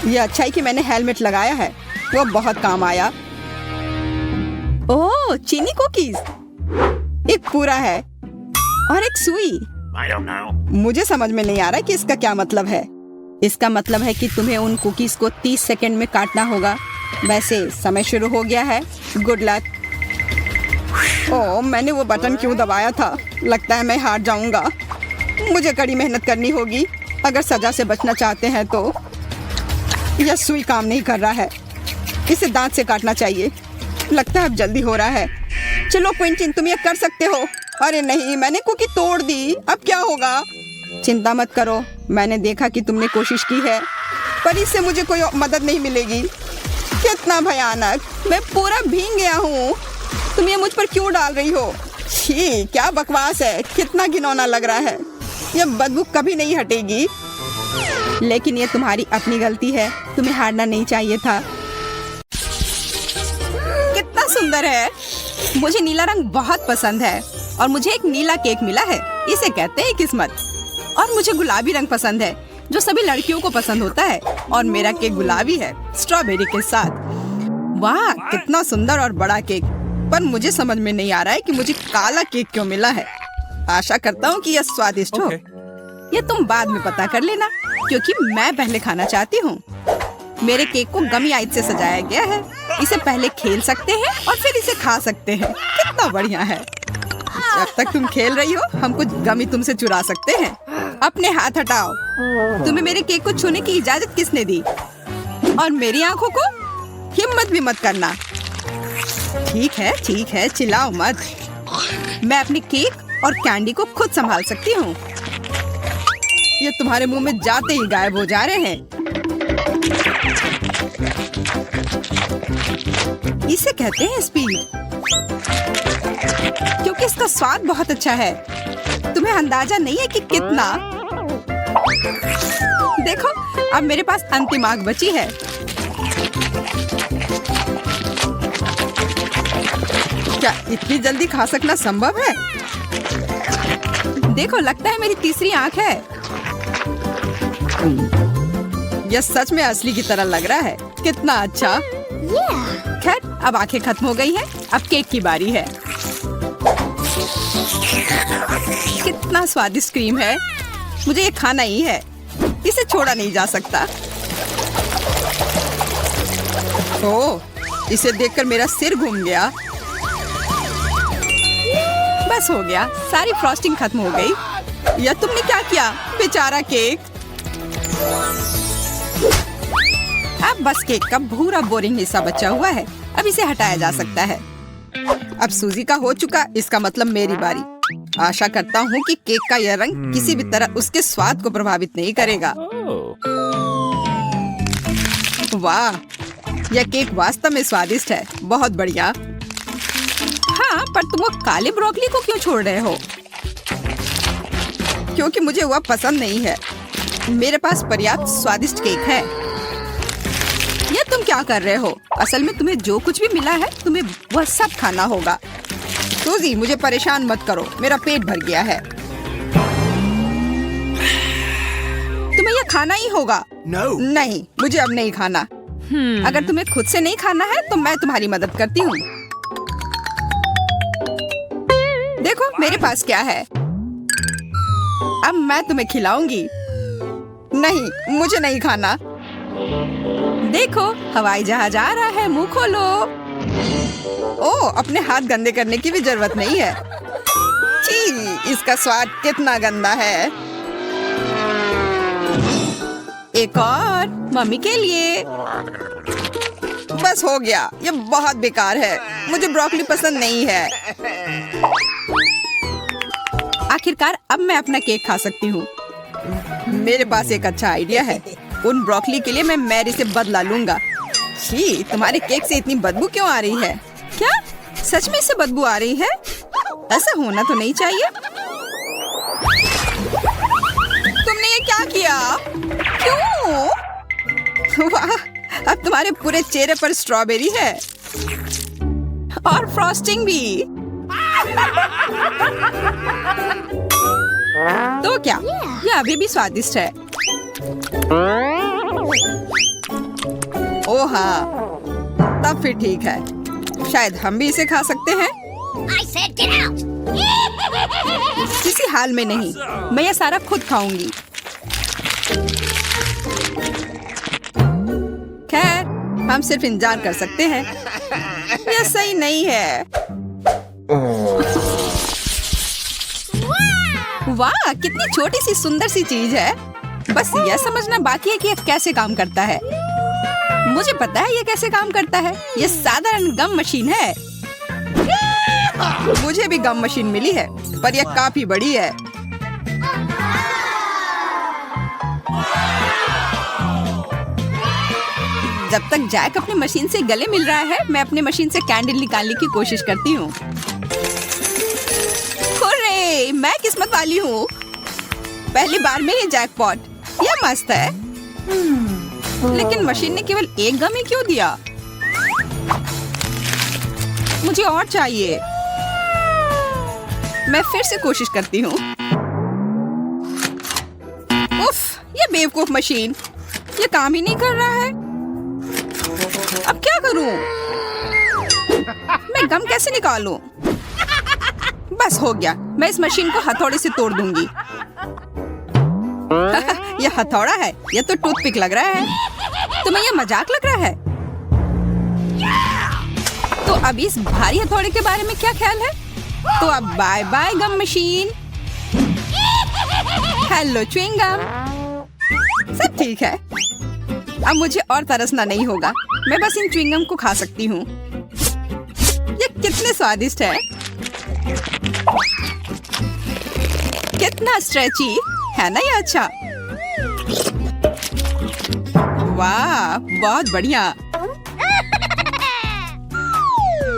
ये अच्छा है कि मैंने हेलमेट लगाया है। वो बहुत काम आया। ओह, चीनी कुकीज। एक पूरा है और एक सुई। मुझे समझ में नहीं आ रहा कि इसका क्या मतलब है। इसका मतलब है कि तुम्हें उन कुकीज को 30 सेकंड में काटना होगा। वैसे समय शुरू हो गया है। Good luck. ओह, मैंने वो बटन क्यों दबाया था? लगता है मैं हार जाऊंगा। मुझे कड़ी मेहनत करनी होगी अगर सजा से बचना चाहते हैं तो। यह सुई काम नहीं कर रहा है, इसे दांत से काटना चाहिए। लगता है अब जल्दी हो रहा है। चलो क्विंटिन, तुम ये कर सकते हो। अरे नहीं, मैंने कुकी तोड़ दी। अब क्या होगा? चिंता मत करो, मैंने देखा कि तुमने कोशिश की है, पर इससे मुझे कोई मदद नहीं मिलेगी। कितना भयानक, मैं पूरा भीग गया हूँ। तुम ये मुझ पर क्यों डाल रही हो? छी, क्या बकवास है। कितना घिनौना लग रहा है। यह बदबू कभी नहीं हटेगी। लेकिन ये तुम्हारी अपनी गलती है, तुम्हें हारना नहीं चाहिए था। कितना सुंदर है। मुझे नीला रंग बहुत पसंद है और मुझे एक नीला केक मिला है। इसे कहते हैं किस्मत। और मुझे गुलाबी रंग पसंद है, जो सभी लड़कियों को पसंद होता है। और मेरा केक गुलाबी है, स्ट्रॉबेरी के साथ। वाह, कितना सुंदर और बड़ा केक। पर मुझे समझ में नहीं आ रहा है कि मुझे काला केक क्यों मिला है। आशा करता हूँ कि यह स्वादिष्ट हो। ये तुम बाद में पता कर लेना, क्योंकि मैं पहले खाना चाहती हूँ। मेरे केक को गमी आइस से सजाया गया है। इसे पहले खेल सकते हैं और फिर इसे खा सकते हैं। कितना बढ़िया है। जब तक तुम खेल रही हो, हम कुछ गमी तुमसे चुरा सकते हैं। अपने हाथ हटाओ। तुम्हें मेरे केक को छूने की इजाजत किसने दी? और मेरी आंखों को हिम्मत भी मत करना। ठीक है, चिल्लाओ मत। मैं अपने केक और कैंडी को खुद संभाल सकती हूँ। ये तुम्हारे मुंह में जाते ही गायब हो जा रहे हैं। इसे कहते हैं स्पीड, क्योंकि इसका स्वाद बहुत अच्छा है। तुम्हें अंदाजा नहीं है कि कितना। देखो, अब मेरे पास अंतिम आग बची है। क्या इतनी जल्दी खा सकना संभव है? देखो, लगता है मेरी तीसरी आंख है। यह सच में असली की तरह लग रहा है। कितना अच्छा। खैर, अब आंखें खत्म हो गई हैं। अब केक की बारी है। कितना स्वादिष्ट क्रीम है। मुझे ये खाना ही है। इसे छोड़ा नहीं जा सकता। ओह, इसे देखकर मेरा सिर घूम गया। बस हो गया, सारी फ्रॉस्टिंग खत्म हो गई। या तुमने क्या किया? बेचारा केक। अब बस केक का भूरा बोरिंग हिस्सा बचा हुआ है। अब इसे हटाया जा सकता है। अब सूजी का हो चुका, इसका मतलब मेरी बारी। आशा करता हूँ कि केक का यह रंग किसी भी तरह उसके स्वाद को प्रभावित नहीं करेगा। वाह, यह केक वास्तव में स्वादिष्ट है। बहुत बढ़िया। हाँ, पर तुम वो काले ब्रोकली को क्यों छोड़ रहे हो? क्योंकि मुझे वह पसंद नहीं है। मेरे पास पर्याप्त स्वादिष्ट केक है। ये तुम क्या कर रहे हो? असल में तुम्हें जो कुछ भी मिला है, तुम्हें वह सब खाना होगा। सूजी, मुझे परेशान मत करो, मेरा पेट भर गया है। तुम्हें यह खाना ही होगा। नहीं, मुझे अब नहीं खाना। अगर तुम्हें खुद से नहीं खाना है तो मैं तुम्हारी मदद करती हूँ। देखो, मेरे पास क्या है। अब मैं तुम्हें खिलाऊंगी। नहीं, मुझे नहीं खाना। देखो, हवाई जहाज आ रहा है। मुंह खोलो। ओह, अपने हाथ गंदे करने की भी जरूरत नहीं है। छी, इसका स्वाद कितना गंदा है। एक और मम्मी के लिए। बस हो गया। ये बहुत बेकार है। मुझे ब्रोकली पसंद नहीं है। आखिरकार अब मैं अपना केक खा सकती हूँ। मेरे पास एक अच्छा आइडिया है। उन ब्रोकली के लिए मैं मैरी से बदला लूंगा। छी, तुम्हारे केक से इतनी बदबू क्यों आ रही है? क्या सच में इससे बदबू आ रही है? ऐसा होना तो नहीं चाहिए। तुमने ये क्या किया? क्यों? वाह, अब तुम्हारे पूरे चेहरे पर स्ट्रॉबेरी है और फ्रॉस्टिंग भी। तो क्या यह अभी भी स्वादिष्ट है? ओह हाँ, तब फिर ठीक है। शायद हम भी इसे खा सकते हैं। किसी हाल में नहीं, मैं यह सारा खुद खाऊंगी। खैर, हम सिर्फ इंतजार कर सकते हैं। यह सही नहीं है। वाह, कितनी छोटी सी सुंदर सी चीज है। बस यह समझना बाकी है कि यह कैसे काम करता है। मुझे पता है यह कैसे काम करता है। यह साधारण गम मशीन है। मुझे भी गम मशीन मिली है, पर यह काफी बड़ी है। जब तक जैक अपनी मशीन से गले मिल रहा है, मैं अपनी मशीन से कैंडल निकालने की कोशिश करती हूँ। हुर्रे, मैं किस्मत वाली हूँ। पहली बार में ये जैकपॉट। यह मस्त है। लेकिन मशीन ने केवल एक गम ही क्यों दिया? मुझे और चाहिए। मैं फिर से कोशिश करती हूँ। उफ, ये बेवकूफ मशीन। ये काम ही नहीं कर रहा है। अब क्या करूं? मैं गम कैसे निकालूं? बस हो गया। मैं इस मशीन को हथौड़े से तोड़ दूंगी। यह हथौड़ा है। यह तो टूथपिक लग रहा है। तुम्हें यह मजाक लग रहा है? तो अब इस भारी हथौड़े के बारे में क्या ख्याल है? तो अब bye bye gum machine. Hello chewing gum. सब ठीक है। अब मुझे और तरसना नहीं होगा। मैं बस इन च्युइंगम को खा सकती हूँ। ये कितने स्वादिष्ट है। कितना स्ट्रेची है ना ये। अच्छा, वाह, बहुत बढ़िया।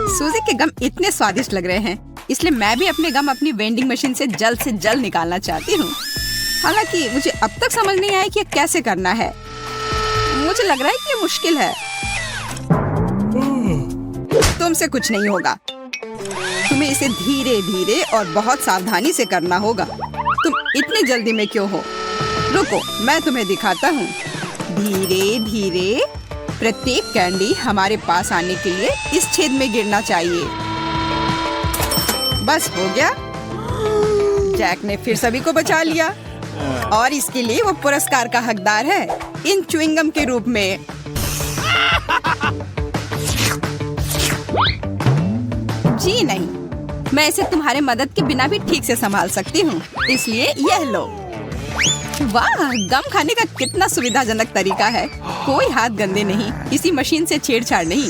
सूजी के गम इतने स्वादिष्ट लग रहे हैं, इसलिए मैं भी अपने गम अपनी वेंडिंग मशीन से जल्द निकालना चाहती हूँ। हालांकि मुझे अब तक समझ नहीं आया कि ये कैसे करना है। मुझे लग रहा है कि ये मुश्किल है। तुमसे कुछ नहीं होगा। तुम्हें इसे धीरे धीरे और बहुत सावधानी से करना होगा। तुम इतनी जल्दी में क्यों हो? रुको, मैं तुम्हें दिखाता हूँ। धीरे धीरे प्रत्येक कैंडी हमारे पास आने के लिए इस छेद में गिरना चाहिए। बस हो गया। जैक ने फिर सभी को बचा लिया और इसके लिए वो पुरस्कार का हकदार है, इन च्युइंगम के रूप में। जी नहीं, मैं इसे तुम्हारे मदद के बिना भी ठीक से संभाल सकती हूँ, इसलिए यह लो। वाह, गम खाने का कितना सुविधाजनक तरीका है। कोई हाथ गंदे नहीं, किसी मशीन से छेड़छाड़ नहीं,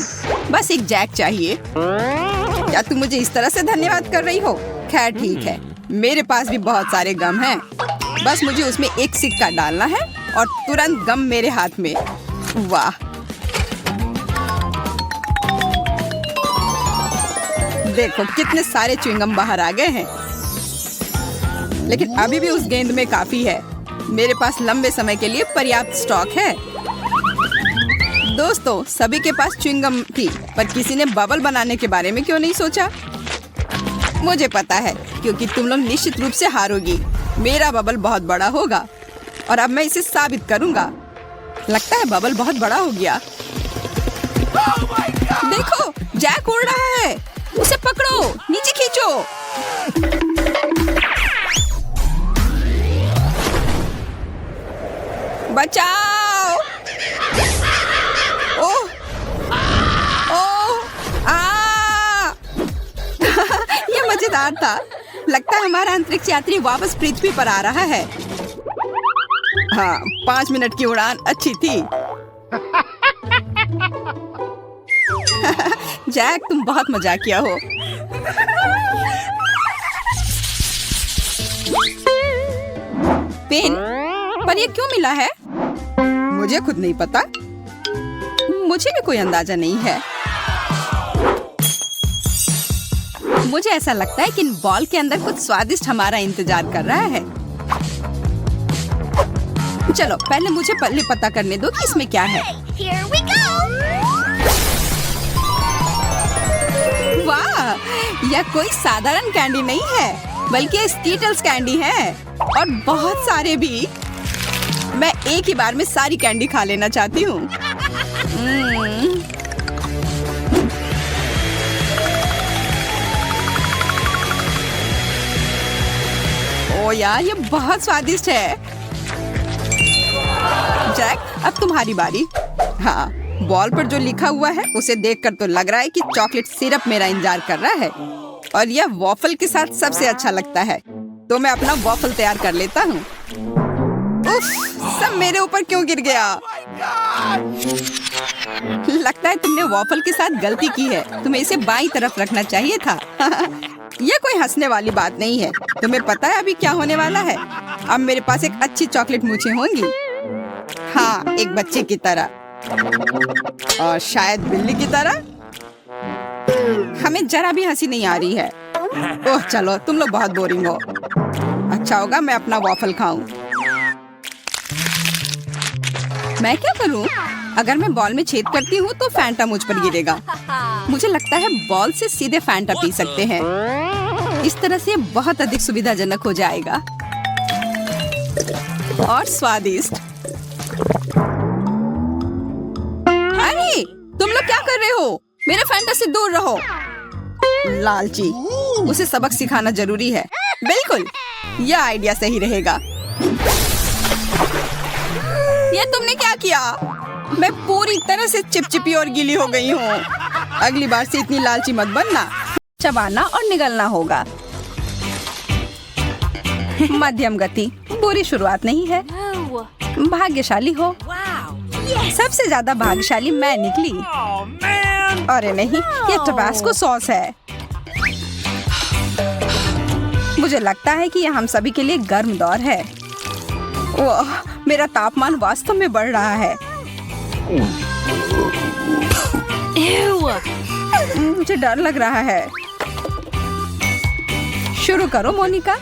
बस एक जैक चाहिए। क्या तुम मुझे इस तरह से धन्यवाद कर रही हो? खैर ठीक है, मेरे पास भी बहुत सारे गम हैं। बस मुझे उसमें एक सिक्का डालना है और तुरंत गम मेरे हाथ में। वाह, देखो कितने सारे च्युइंगम बाहर आ गए हैं। लेकिन अभी भी उस गेंद में काफी है। मेरे पास लंबे समय के लिए पर्याप्त स्टॉक है। दोस्तों, सभी के पास च्युइंगम थी, पर किसी ने बबल बनाने के बारे में क्यों नहीं सोचा? मुझे पता है, क्योंकि तुम लोग निश्चित रूप से हारोगी। मेरा बबल बहुत बड़ा होगा और अब मैं इसे साबित करूंगा। लगता है बबल बहुत बड़ा हो गया। देखो, जैक उड़ रहा है। उसे पकड़ो, नीचे खींचो। बचाओ। ओह, ओह, ये मजेदार था। लगता है हमारा अंतरिक्ष यात्री वापस पृथ्वी पर आ रहा है। हाँ, 5 मिनट की उड़ान अच्छी थी। जैक, तुम बहुत मजाकिया हो। पेन, पर ये क्यों मिला है? मुझे खुद नहीं पता। मुझे भी कोई अंदाजा नहीं है। मुझे ऐसा लगता है कि इन बॉल के अंदर कुछ स्वादिष्ट हमारा इंतजार कर रहा है। चलो, पहले मुझे पता करने दो कि इसमें क्या है। वाह, यह कोई साधारण कैंडी नहीं है, बल्कि स्कीटल्स कैंडी है, और बहुत सारे भी। मैं एक ही बार में सारी कैंडी खा लेना चाहती हूँ। ओ यार, ये बहुत स्वादिष्ट है। जैक, अब तुम्हारी बारी। हाँ, बॉल पर जो लिखा हुआ है उसे देखकर तो लग रहा है कि चॉकलेट सिरप मेरा इंतजार कर रहा है और यह वॉफल के साथ सबसे अच्छा लगता है। तो मैं अपना वॉफल तैयार कर लेता हूँ। उफ, सब मेरे ऊपर क्यों गिर गया? लगता है तुमने वॉफल के साथ गलती की है। तुम्हें इसे बाईं तरफ रखना चाहिए था। यह कोई हंसने वाली बात नहीं है। तुम्हें पता है अभी क्या होने वाला है? अब मेरे पास एक अच्छी चॉकलेट मूंछें होंगी। हाँ, एक बच्चे की तरह और शायद बिल्ली की तरह। हमें जरा भी हंसी नहीं आ रही है। ओह चलो, तुम लोग बहुत बोरिंग हो। अच्छा होगा मैं अपना वॉफल खाऊं। मैं क्या करूं? अगर मैं बॉल में छेद करती हूँ तो फैंटा मुझ पर गिरेगा। मुझे लगता है बॉल से सीधे फैंटा पी सकते हैं। इस तरह से बहुत अधिक सुविधाजनक हो जाएगा और स्वादिष्ट। अरे तुम लोग क्या कर रहे हो? मेरे फैंटा से दूर रहो। लालची, उसे सबक सिखाना जरूरी है। बिल्कुल, यह आइडिया सही रहेगा। ये तुमने क्या किया? मैं पूरी तरह से चिपचिपी और गीली हो गई हूँ। अगली बार से इतनी लालची मत बनना। चबाना और निगलना होगा। मध्यम गति, बुरी शुरुआत नहीं है। भाग्यशाली हो। सबसे ज्यादा भाग्यशाली मैं निकली। अरे नहीं, ये टबास्को सॉस है। मुझे लगता है कि यह हम सभी के लिए गर्म दौर है। ओह, मेरा तापमान वास्तव में बढ़ रहा है। मुझे डर लग रहा है। शुरू करो मोनिका।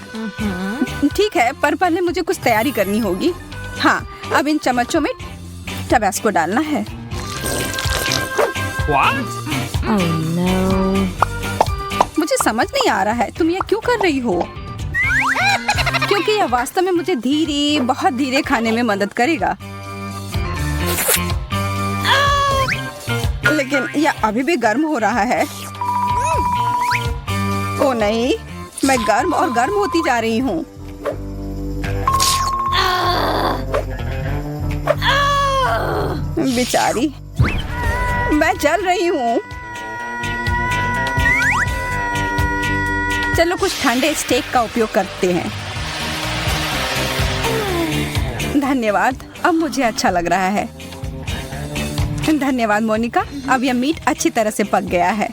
ठीक है, पर पहले मुझे कुछ तैयारी करनी होगी। हाँ, अब इन चम्मचों में टबास्को डालना है। Oh no. मुझे समझ नहीं आ रहा है तुम ये क्यों कर रही हो? क्योंकि यह वास्तव में मुझे धीरे, बहुत धीरे खाने में मदद करेगा। लेकिन यह अभी भी गर्म हो रहा है। ओ नहीं, मैं गर्म और गर्म होती जा रही हूँ। बेचारी, मैं जल रही हूँ। चलो कुछ ठंडे स्टेक का उपयोग करते हैं। धन्यवाद, अब मुझे अच्छा लग रहा है। धन्यवाद मोनिका, अब यह मीट अच्छी तरह से पक गया है।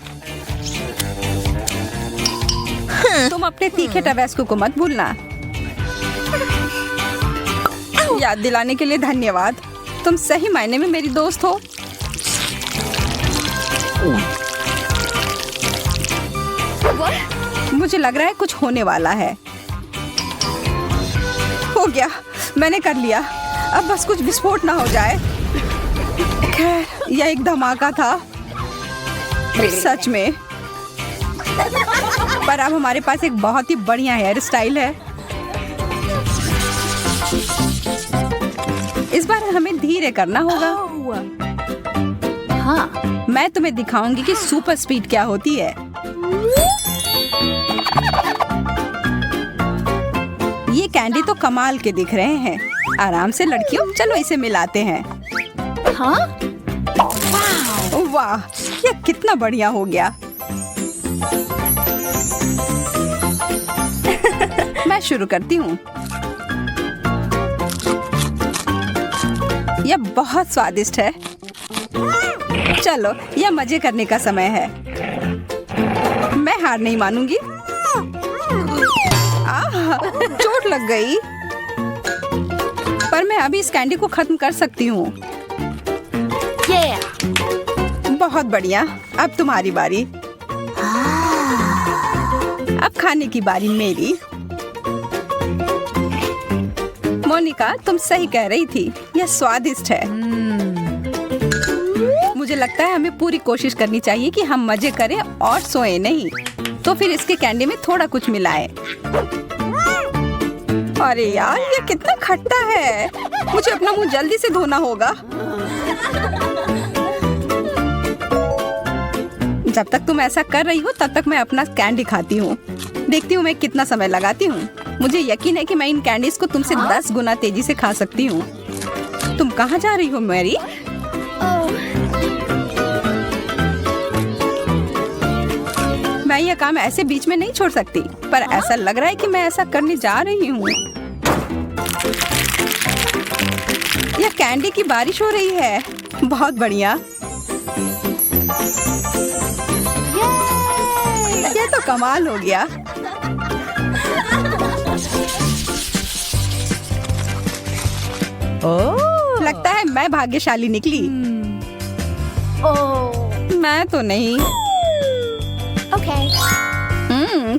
तुम अपने तीखे टबास्को को मत भूलना। याद दिलाने के लिए धन्यवाद। तुम सही मायने में मेरी दोस्त हो। मुझे लग रहा है कुछ होने वाला है। हो गया, मैंने कर लिया। अब बस कुछ विस्फोट ना हो जाए। खैर, यह एक धमाका था सच में। पर अब हमारे पास एक बहुत ही बढ़िया हेयर स्टाइल है। इस बार हमें धीरे करना होगा। हाँ, मैं तुम्हें दिखाऊंगी कि सुपर स्पीड क्या होती है। ये कैंडी तो कमाल के दिख रहे हैं। आराम से लड़कियों, चलो इसे मिलाते हैं। हाँ? वाह, यह कितना बढ़िया हो गया। मैं शुरू करती हूँ। यह बहुत स्वादिष्ट है। चलो, यह मजे करने का समय है। मैं हार नहीं मानूंगी। चोट लग गई। पर मैं अभी इस कैंडी को खत्म कर सकती हूँ। बहुत बढ़िया, अब तुम्हारी बारी। अब खाने की बारी मेरी। मोनिका, तुम सही कह रही थी, यह स्वादिष्ट है। मुझे लगता है हमें पूरी कोशिश करनी चाहिए कि हम मजे करें और सोए नहीं। तो फिर इसके कैंडी में थोड़ा कुछ मिलाएं। अरे यार, ये कितना खट्टा है। मुझे अपना मुंह जल्दी से धोना होगा। जब तक तुम ऐसा कर रही हो तब तक मैं अपना कैंडी खाती हूँ। देखती हूँ मैं कितना समय लगाती हूँ। मुझे यकीन है कि मैं इन कैंडीज को तुमसे 10 गुना तेजी से खा सकती हूँ। तुम कहाँ जा रही हो मैरी? मैं यह काम ऐसे बीच में नहीं छोड़ सकती, पर ऐसा लग रहा है कि मैं ऐसा करने जा रही हूँ। यह कैंडी की बारिश हो रही है। बहुत बढ़िया। यह तो कमाल हो गया। ओह, लगता है मैं भाग्यशाली निकली। मैं तो नहीं।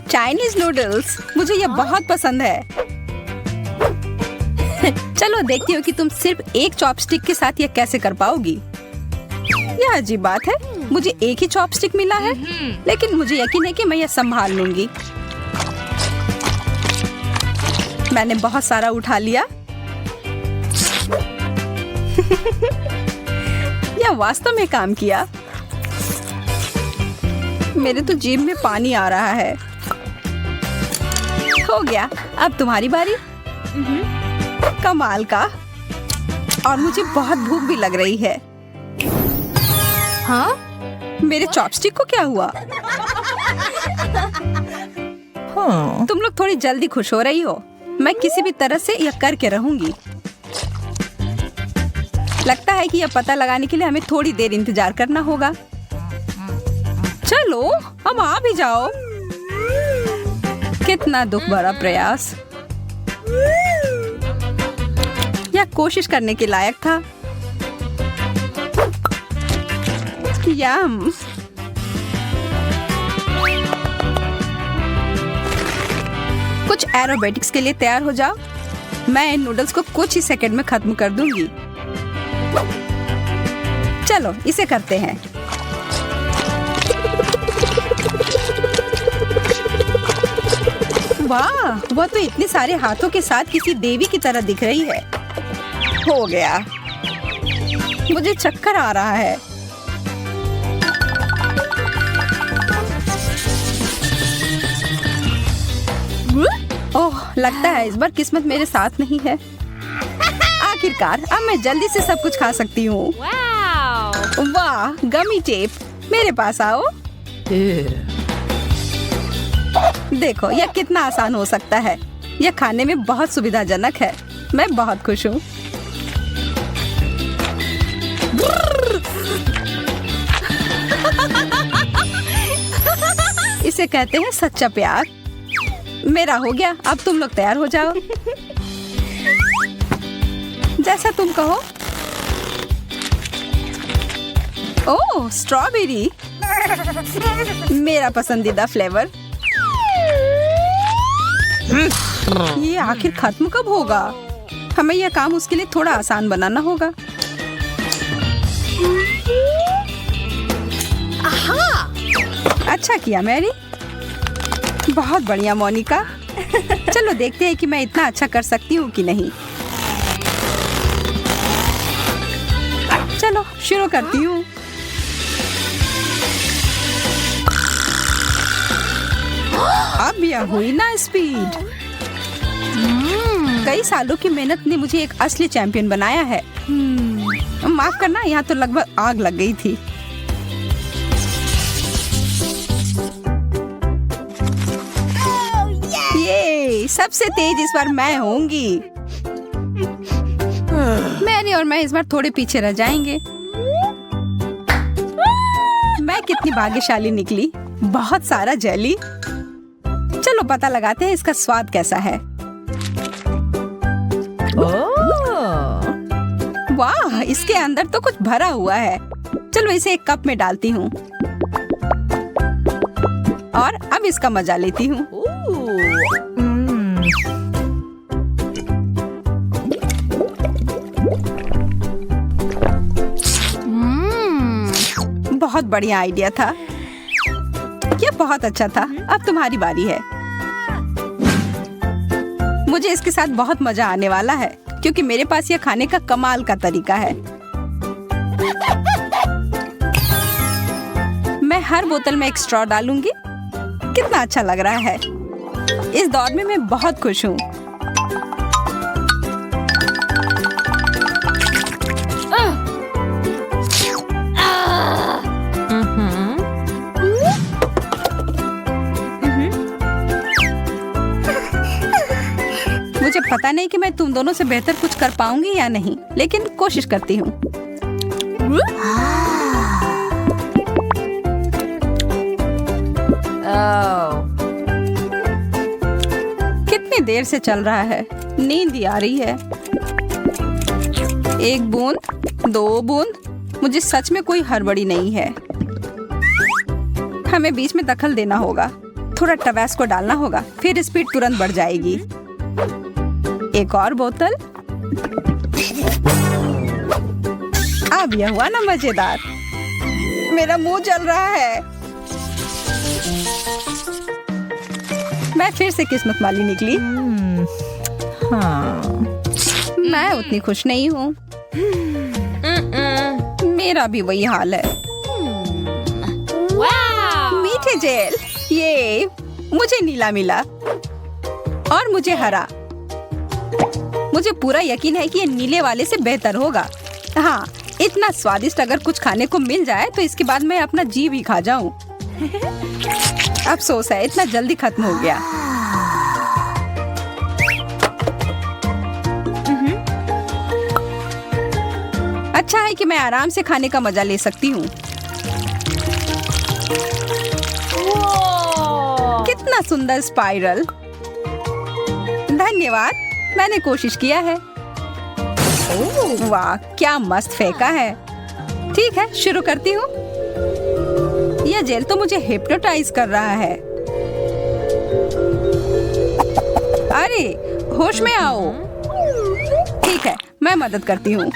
चाइनीज नूडल्स, मुझे ये बहुत पसंद है। चलो देखती हूँ कि तुम सिर्फ एक चॉपस्टिक के साथ ये कैसे कर पाओगी। यह अजीब बात है, मुझे एक ही चॉपस्टिक मिला है, लेकिन मुझे यकीन है कि मैं यह संभाल लूंगी। मैंने बहुत सारा उठा लिया। यह वास्तव में काम किया। मेरे तो जीभ में पानी आ रहा है। हो गया, अब तुम्हारी बारी। कमाल का। और मुझे बहुत भूख भी लग रही है। हाँ? मेरे चॉपस्टिक को क्या हुआ? हाँ। तुम लोग थोड़ी जल्दी खुश हो रही हो। मैं किसी भी तरह से यह करके रहूंगी। लगता है कि यह पता लगाने के लिए हमें थोड़ी देर इंतजार करना होगा। चलो, अब आ भी जाओ। कितना दुख भरा प्रयास। यह कोशिश करने के लायक था। यम। कुछ एरोबेटिक्स के लिए तैयार हो जाओ। मैं इन नूडल्स को कुछ ही सेकंड में खत्म कर दूंगी। चलो इसे करते हैं। वाह, वह तो इतने सारे हाथों के साथ किसी देवी की तरह दिख रही है। हो गया। मुझे चक्कर आ रहा है। ओह, लगता है इस बार किस्मत मेरे साथ नहीं है। आखिरकार अब मैं जल्दी से सब कुछ खा सकती हूँ। वाह, गमी टेप, मेरे पास आओ। देखो, यह कितना आसान हो सकता है। यह खाने में बहुत सुविधाजनक है। मैं बहुत खुश हूँ। इसे कहते हैं सच्चा प्यार। मेरा हो गया, अब तुम लोग तैयार हो जाओ। जैसा तुम कहो। ओह, स्ट्रॉबेरी, मेरा पसंदीदा फ्लेवर। ये आखिर खत्म कब होगा? हमें यह काम उसके लिए थोड़ा आसान बनाना होगा। अच्छा किया मैरी। बहुत बढ़िया मोनिका। चलो देखते हैं कि मैं इतना अच्छा कर सकती हूँ कि नहीं। चलो शुरू करती हूँ। अब यह हुई ना स्पीड। कई सालों की मेहनत ने मुझे एक असली चैंपियन बनाया है। माफ करना, यहाँ तो लगभग आग लग गई थी। ये सबसे तेज इस बार मैं होंगी। मैरी और मैं इस बार थोड़े पीछे रह जाएंगे। मैं कितनी भाग्यशाली निकली। बहुत सारा जेली। चलो पता लगाते हैं इसका स्वाद कैसा है। वाह, इसके अंदर तो कुछ भरा हुआ है। चलो इसे एक कप में डालती हूँ और अब इसका मजा लेती हूँ। बहुत बढ़िया आइडिया था। यह बहुत अच्छा था। अब तुम्हारी बारी है। मुझे इसके साथ बहुत मजा आने वाला है क्योंकि मेरे पास यह खाने का कमाल का तरीका है। मैं हर बोतल में एक स्ट्रॉ डालूंगी। कितना अच्छा लग रहा है। इस दौर में मैं बहुत खुश हूँ। पता नहीं कि मैं तुम दोनों से बेहतर कुछ कर पाऊंगी या नहीं, लेकिन कोशिश करती हूँ। कितनी देर से चल रहा है, नींद ही आ रही है। एक बूंद, 2 बूंद, मुझे सच में कोई हड़बड़ी नहीं है। हमें बीच में दखल देना होगा, थोड़ा टबैस्को डालना होगा, फिर स्पीड तुरंत बढ़ जाएगी। एक और बोतल। अब यह हुआ ना मजेदार। मेरा मुंह जल रहा है। मैं फिर से किस्मत वाली निकली। हाँ। मैं उतनी खुश नहीं हूँ। मेरा भी वही हाल है। मीठे जेल, ये मुझे नीला मिला और मुझे हरा। मुझे पूरा यकीन है कि ये नीले वाले से बेहतर होगा। हाँ, इतना स्वादिष्ट अगर कुछ खाने को मिल जाए तो इसके बाद मैं अपना जीव ही खा जाऊं। अफसोस है, इतना जल्दी खत्म हो गया। अच्छा है कि मैं आराम से खाने का मजा ले सकती हूँ। कितना सुंदर स्पाइरल। धन्यवाद, मैंने कोशिश किया है। वाह, क्या मस्त फेंका है। ठीक है, शुरू करती हूँ। यह जेल तो मुझे हिप्नोटाइज कर रहा है। अरे, होश में आओ। ठीक है, मैं मदद करती हूँ।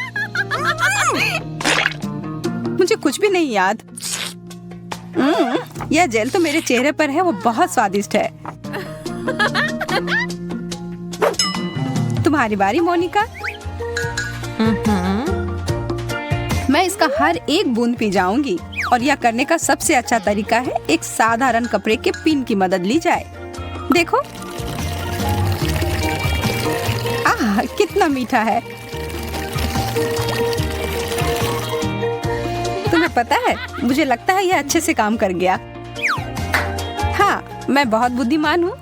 मुझे कुछ भी नहीं याद। यह जेल तो मेरे चेहरे पर है, वो बहुत स्वादिष्ट है। तुम्हारी बारी मोनिका। मैं इसका हर एक बूंद पी जाऊंगी और यह करने का सबसे अच्छा तरीका है एक साधारण कपड़े के पिन की मदद ली जाए। देखो, आह, कितना मीठा है। तुम्हें पता है, मुझे लगता है यह अच्छे से काम कर गया। हाँ, मैं बहुत बुद्धिमान हूँ।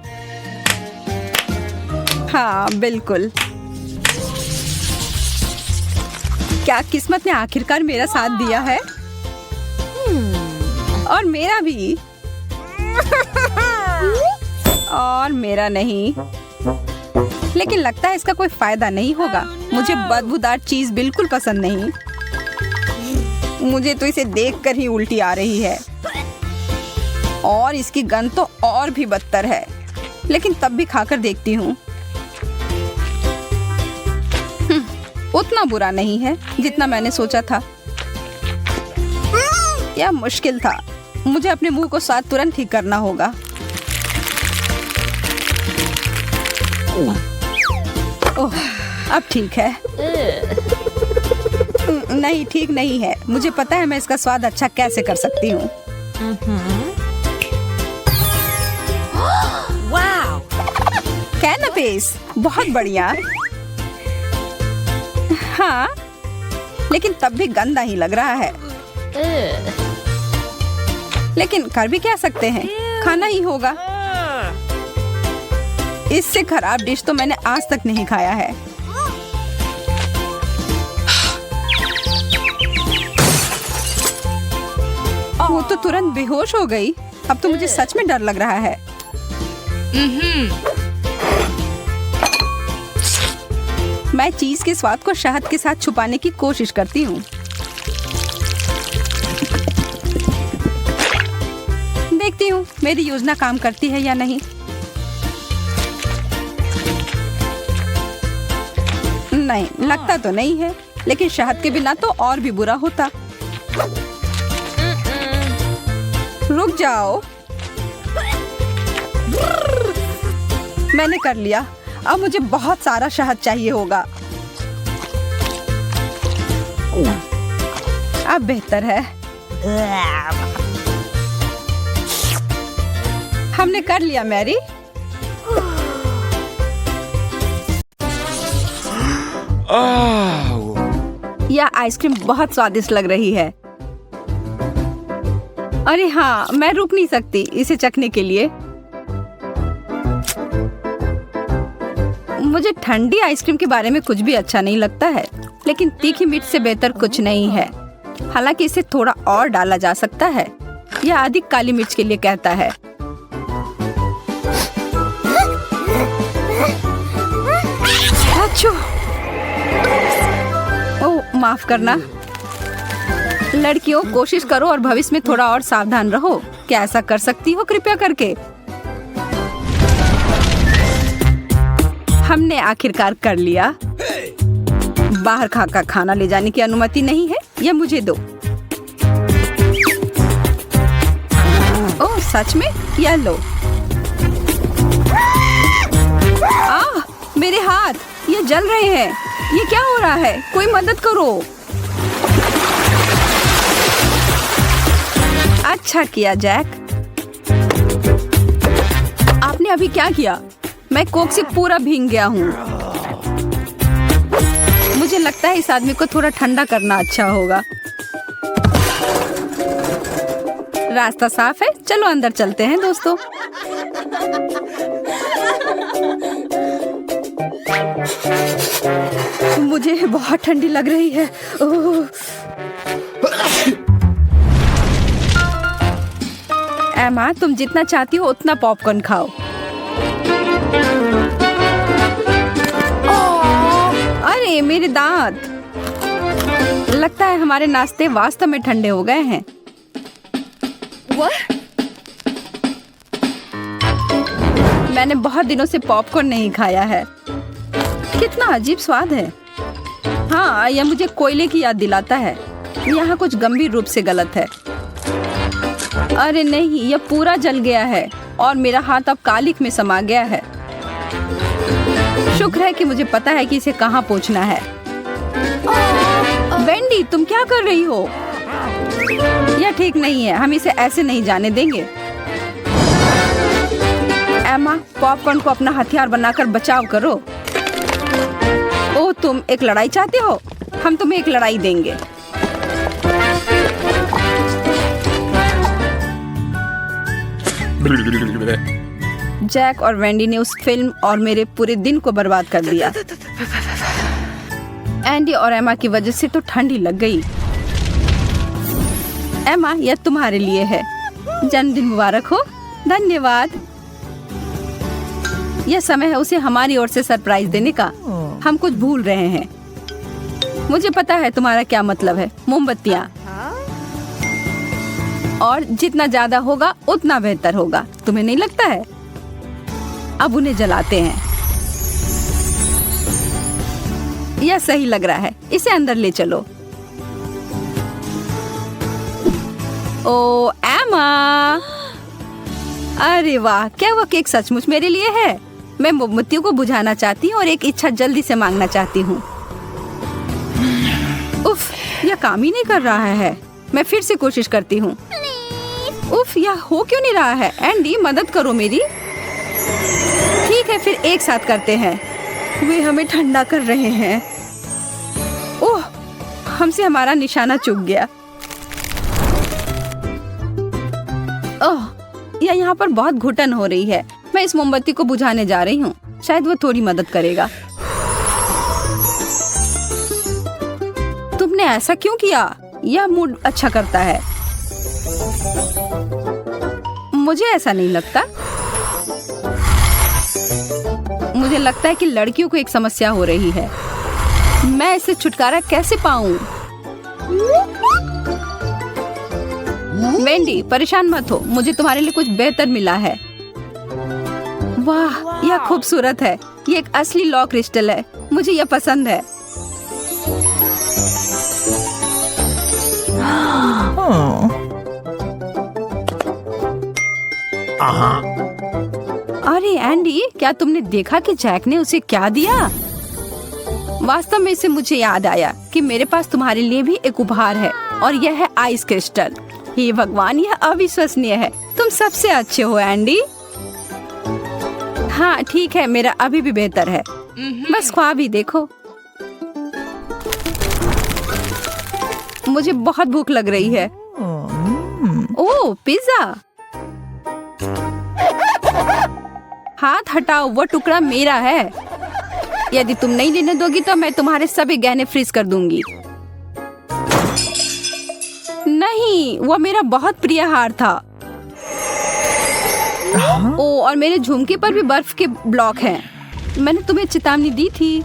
हाँ, बिल्कुल। क्या किस्मत ने आखिरकार मेरा साथ दिया है? और मेरा भी। और मेरा नहीं। लेकिन लगता है इसका कोई फायदा नहीं होगा। मुझे बदबूदार चीज बिल्कुल पसंद नहीं। मुझे तो इसे देखकर ही उल्टी आ रही है। और इसकी गंध तो और भी बदतर है। लेकिन तब भी खाकर देखती हूँ। उतना बुरा नहीं है जितना मैंने सोचा था। यह मुश्किल था। मुझे अपने मुंह को साथ तुरंत ठीक करना होगा। ओह, अब ठीक है। नहीं, ठीक नहीं है। मुझे पता है मैं इसका स्वाद अच्छा कैसे कर सकती हूँ। कैनपेस, बहुत बढ़िया। हाँ, लेकिन तब भी गंदा ही लग रहा है। लेकिन कर भी क्या सकते हैं, खाना ही होगा। इससे खराब डिश तो मैंने आज तक नहीं खाया है। वो तो तुरंत बेहोश हो गई। अब तो मुझे सच में डर लग रहा है। मैं चीज के स्वाद को शहद के साथ छुपाने की कोशिश करती हूँ। देखती हूँ मेरी योजना काम करती है या नहीं। नहीं, लगता तो नहीं है। लेकिन शहद के बिना तो और भी बुरा होता। रुक जाओ। मैंने कर लिया। अब मुझे बहुत सारा शहद चाहिए होगा। अब बेहतर है। हमने कर लिया मैरी। यह आइसक्रीम बहुत स्वादिष्ट लग रही है। अरे हाँ, मैं रुक नहीं सकती इसे चखने के लिए। मुझे ठंडी आइसक्रीम के बारे में कुछ भी अच्छा नहीं लगता है, लेकिन तीखी मिर्च से बेहतर कुछ नहीं है। हालांकि इसे थोड़ा और डाला जा सकता है। यह अधिक काली मिर्च के लिए कहता है। अच्छो! ओह, माफ करना। लड़कियों, कोशिश करो और भविष्य में थोड़ा और सावधान रहो। क्या ऐसा कर सकती हो कृपया करके? हमने आखिरकार कर लिया। बाहर का खाना ले जाने की अनुमति नहीं है। यह मुझे दो। ओह, सच में? यह लो। मेरे हाथ, ये जल रहे हैं। ये क्या हो रहा है? कोई मदद करो। अच्छा किया जैक। आपने अभी क्या किया? मैं कोक से पूरा भीग गया हूँ। मुझे लगता है इस आदमी को थोड़ा ठंडा करना अच्छा होगा। रास्ता साफ है, चलो अंदर चलते हैं दोस्तों। मुझे बहुत ठंडी लग रही है। ओह। एमा, तुम जितना चाहती हो उतना पॉपकॉर्न खाओ। अरे मेरे दांत! लगता है हमारे नाश्ते वास्तव में ठंडे हो गए हैं। मैंने बहुत दिनों से पॉपकॉर्न नहीं खाया है। कितना अजीब स्वाद है। हाँ, यह मुझे कोयले की याद दिलाता है। यहाँ कुछ गंभीर रूप से गलत है। अरे नहीं, यह पूरा जल गया है और मेरा हाथ अब कालिक में समा गया है। शुक्र है कि मुझे पता है कि इसे कहाँ पोंछना है। वेंडी, तुम क्या कर रही हो? यह ठीक नहीं है। हम इसे ऐसे नहीं जाने देंगे। एमा, पॉपकॉर्न को अपना हथियार बनाकर बचाव करो। ओह, तुम एक लड़ाई चाहते हो? हम तुम्हें एक लड़ाई देंगे। जैक और वेंडी ने उस फिल्म और मेरे पूरे दिन को बर्बाद कर दिया। एंडी और एमा की वजह से तो ठंडी लग गई। एमा, यह तुम्हारे लिए है। जन्मदिन मुबारक हो। धन्यवाद। यह समय है उसे हमारी ओर से सरप्राइज देने का। हम कुछ भूल रहे हैं। मुझे पता है तुम्हारा क्या मतलब है। मोमबत्तियाँ। और जितना ज्यादा होगा उतना बेहतर होगा। तुम्हें नहीं लगता है? अब उन्हें जलाते हैं। यह सही लग रहा है। इसे अंदर ले चलो। ओ एमा! अरे वाह, क्या वह केक सचमुच मेरे लिए है? मैं मोमबत्तियों को बुझाना चाहती हूँ और एक इच्छा जल्दी से मांगना चाहती हूँ। उफ, यह काम ही नहीं कर रहा है। मैं फिर से कोशिश करती हूँ। उफ, यह हो क्यों नहीं रहा है? एंडी, मदद करो मेरी। ठीक है, फिर एक साथ करते हैं। वे हमें ठंडा कर रहे हैं। ओह, हमसे हमारा निशाना चूक गया। ओह, यह यहाँ पर बहुत घुटन हो रही है। मैं इस मोमबत्ती को बुझाने जा रही हूँ। शायद वो थोड़ी मदद करेगा। तुमने ऐसा क्यों किया? यह मूड अच्छा करता है। मुझे ऐसा नहीं लगता। मुझे लगता है कि लड़कियों को एक समस्या हो रही है। मैं इससे छुटकारा कैसे पाऊं? वेंडी, परेशान मत हो। मुझे तुम्हारे लिए कुछ बेहतर मिला है। वाह, यह खूबसूरत है। ये एक असली लॉ क्रिस्टल है। मुझे यह पसंद है। अरे एंडी, क्या तुमने देखा कि जैक ने उसे क्या दिया? वास्तव में इससे मुझे याद आया कि मेरे पास तुम्हारे लिए भी एक उपहार है और यह है आइस क्रिस्टल। हे भगवान, यह अविश्वसनीय है। तुम सबसे अच्छे हो एंडी। हाँ ठीक है, मेरा अभी भी बेहतर है। बस ख्वाब ही देखो। मुझे बहुत भूख लग रही है। ओह, पिज्जा। हाथ हटाओ, वो टुकड़ा मेरा है। यदि तुम नहीं लेने दोगी तो मैं तुम्हारे सभी गहने फ्रीज कर दूंगी। नहीं, वो मेरा बहुत प्रिय हार था। ओ, और मेरे झुमके पर भी बर्फ के ब्लॉक हैं। मैंने तुम्हें चेतावनी दी थी।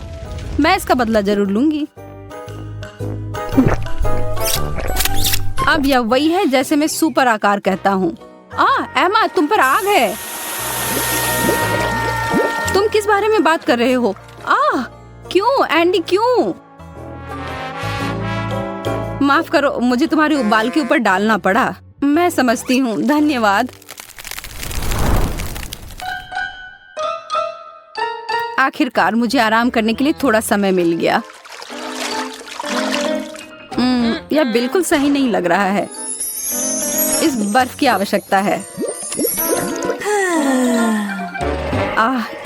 मैं इसका बदला जरूर लूंगी। अब यह वही है जैसे मैं सुपर आकार कहता हूँ। एमा, तुम पर आग है। तुम किस बारे में बात कर रहे हो? क्यों एंडी, क्यों? माफ करो, मुझे तुम्हारे बाल के ऊपर डालना पड़ा। मैं समझती हूँ, धन्यवाद। आखिरकार मुझे आराम करने के लिए थोड़ा समय मिल गया। यह बिल्कुल सही नहीं लग रहा है। इस बर्फ की आवश्यकता है।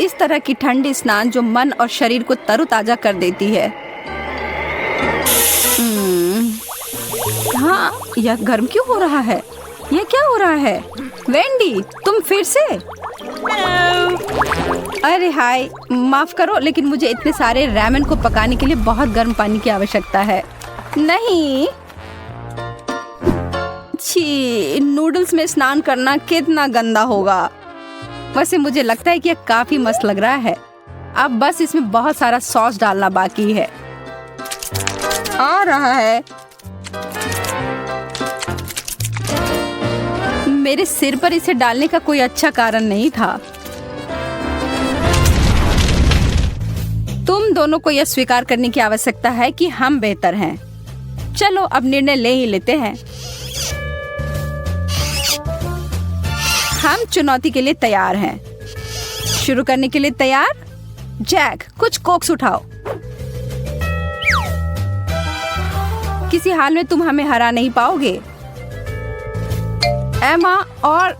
इस तरह की ठंडी स्नान जो मन और शरीर को तरोताजा कर देती है। हाँ, यह गर्म क्यों हो रहा है? यह क्या हो रहा है? वेंडी, तुम फिर से? अरे हाय, माफ करो, लेकिन मुझे इतने सारे रैमेन को पकाने के लिए बहुत गर्म पानी की आवश्यकता है। नहीं, छी, नूडल्स में स्नान करना कितना गंदा होगा। वैसे मुझे लगता है कि यह काफी मस्त लग रहा है। अब बस इसमें बहुत सारा सॉस डालना बाकी है। आ रहा है। मेरे सिर पर इसे डालने का कोई अच्छा कारण नहीं था। तुम दोनों को यह स्वीकार करने की आवश्यकता है कि हम बेहतर हैं। चलो अब निर्णय ले ही लेते हैं। हम चुनौती के लिए तैयार हैं। शुरू करने के लिए तैयार? जैक, कुछ कोक्स उठाओ। किसी हाल में तुम हमें हरा नहीं पाओगे। एमा और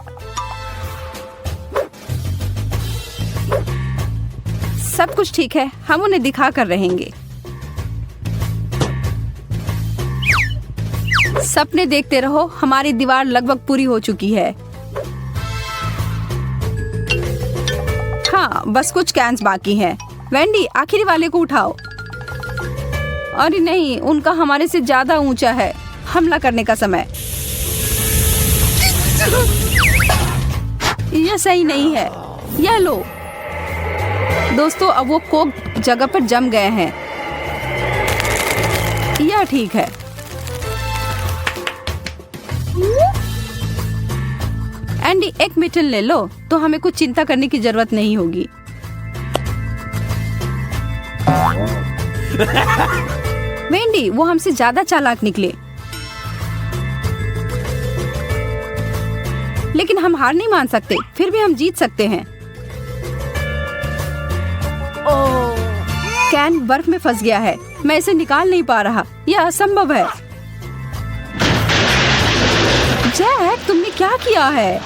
सब कुछ ठीक है, हम उन्हें दिखा कर रहेंगे। सपने देखते रहो, हमारी दीवार लगभग पूरी हो चुकी है। हाँ, बस कुछ कैंस बाकी हैं। वेंडी, आखिरी वाले को उठाओ। अरे नहीं, उनका हमारे से ज्यादा ऊंचा है। हमला करने का समय। यह सही नहीं है। यह लो दोस्तों, अब वो कोक जगह पर जम गए हैं। यह ठीक है। एंडी, एक मिटन ले लो तो हमें कुछ चिंता करने की जरूरत नहीं होगी। वेंडी, वो हमसे ज्यादा चालाक निकले। लेकिन हम हार नहीं मान सकते, फिर भी हम जीत सकते हैं। कैन बर्फ में फंस गया है। मैं इसे निकाल नहीं पा रहा। यह असंभव है। जैक, तुमने क्या किया है?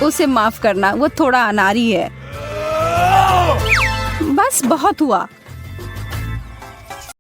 उसे माफ करना, वो थोड़ा अनाड़ी है। बस बहुत हुआ।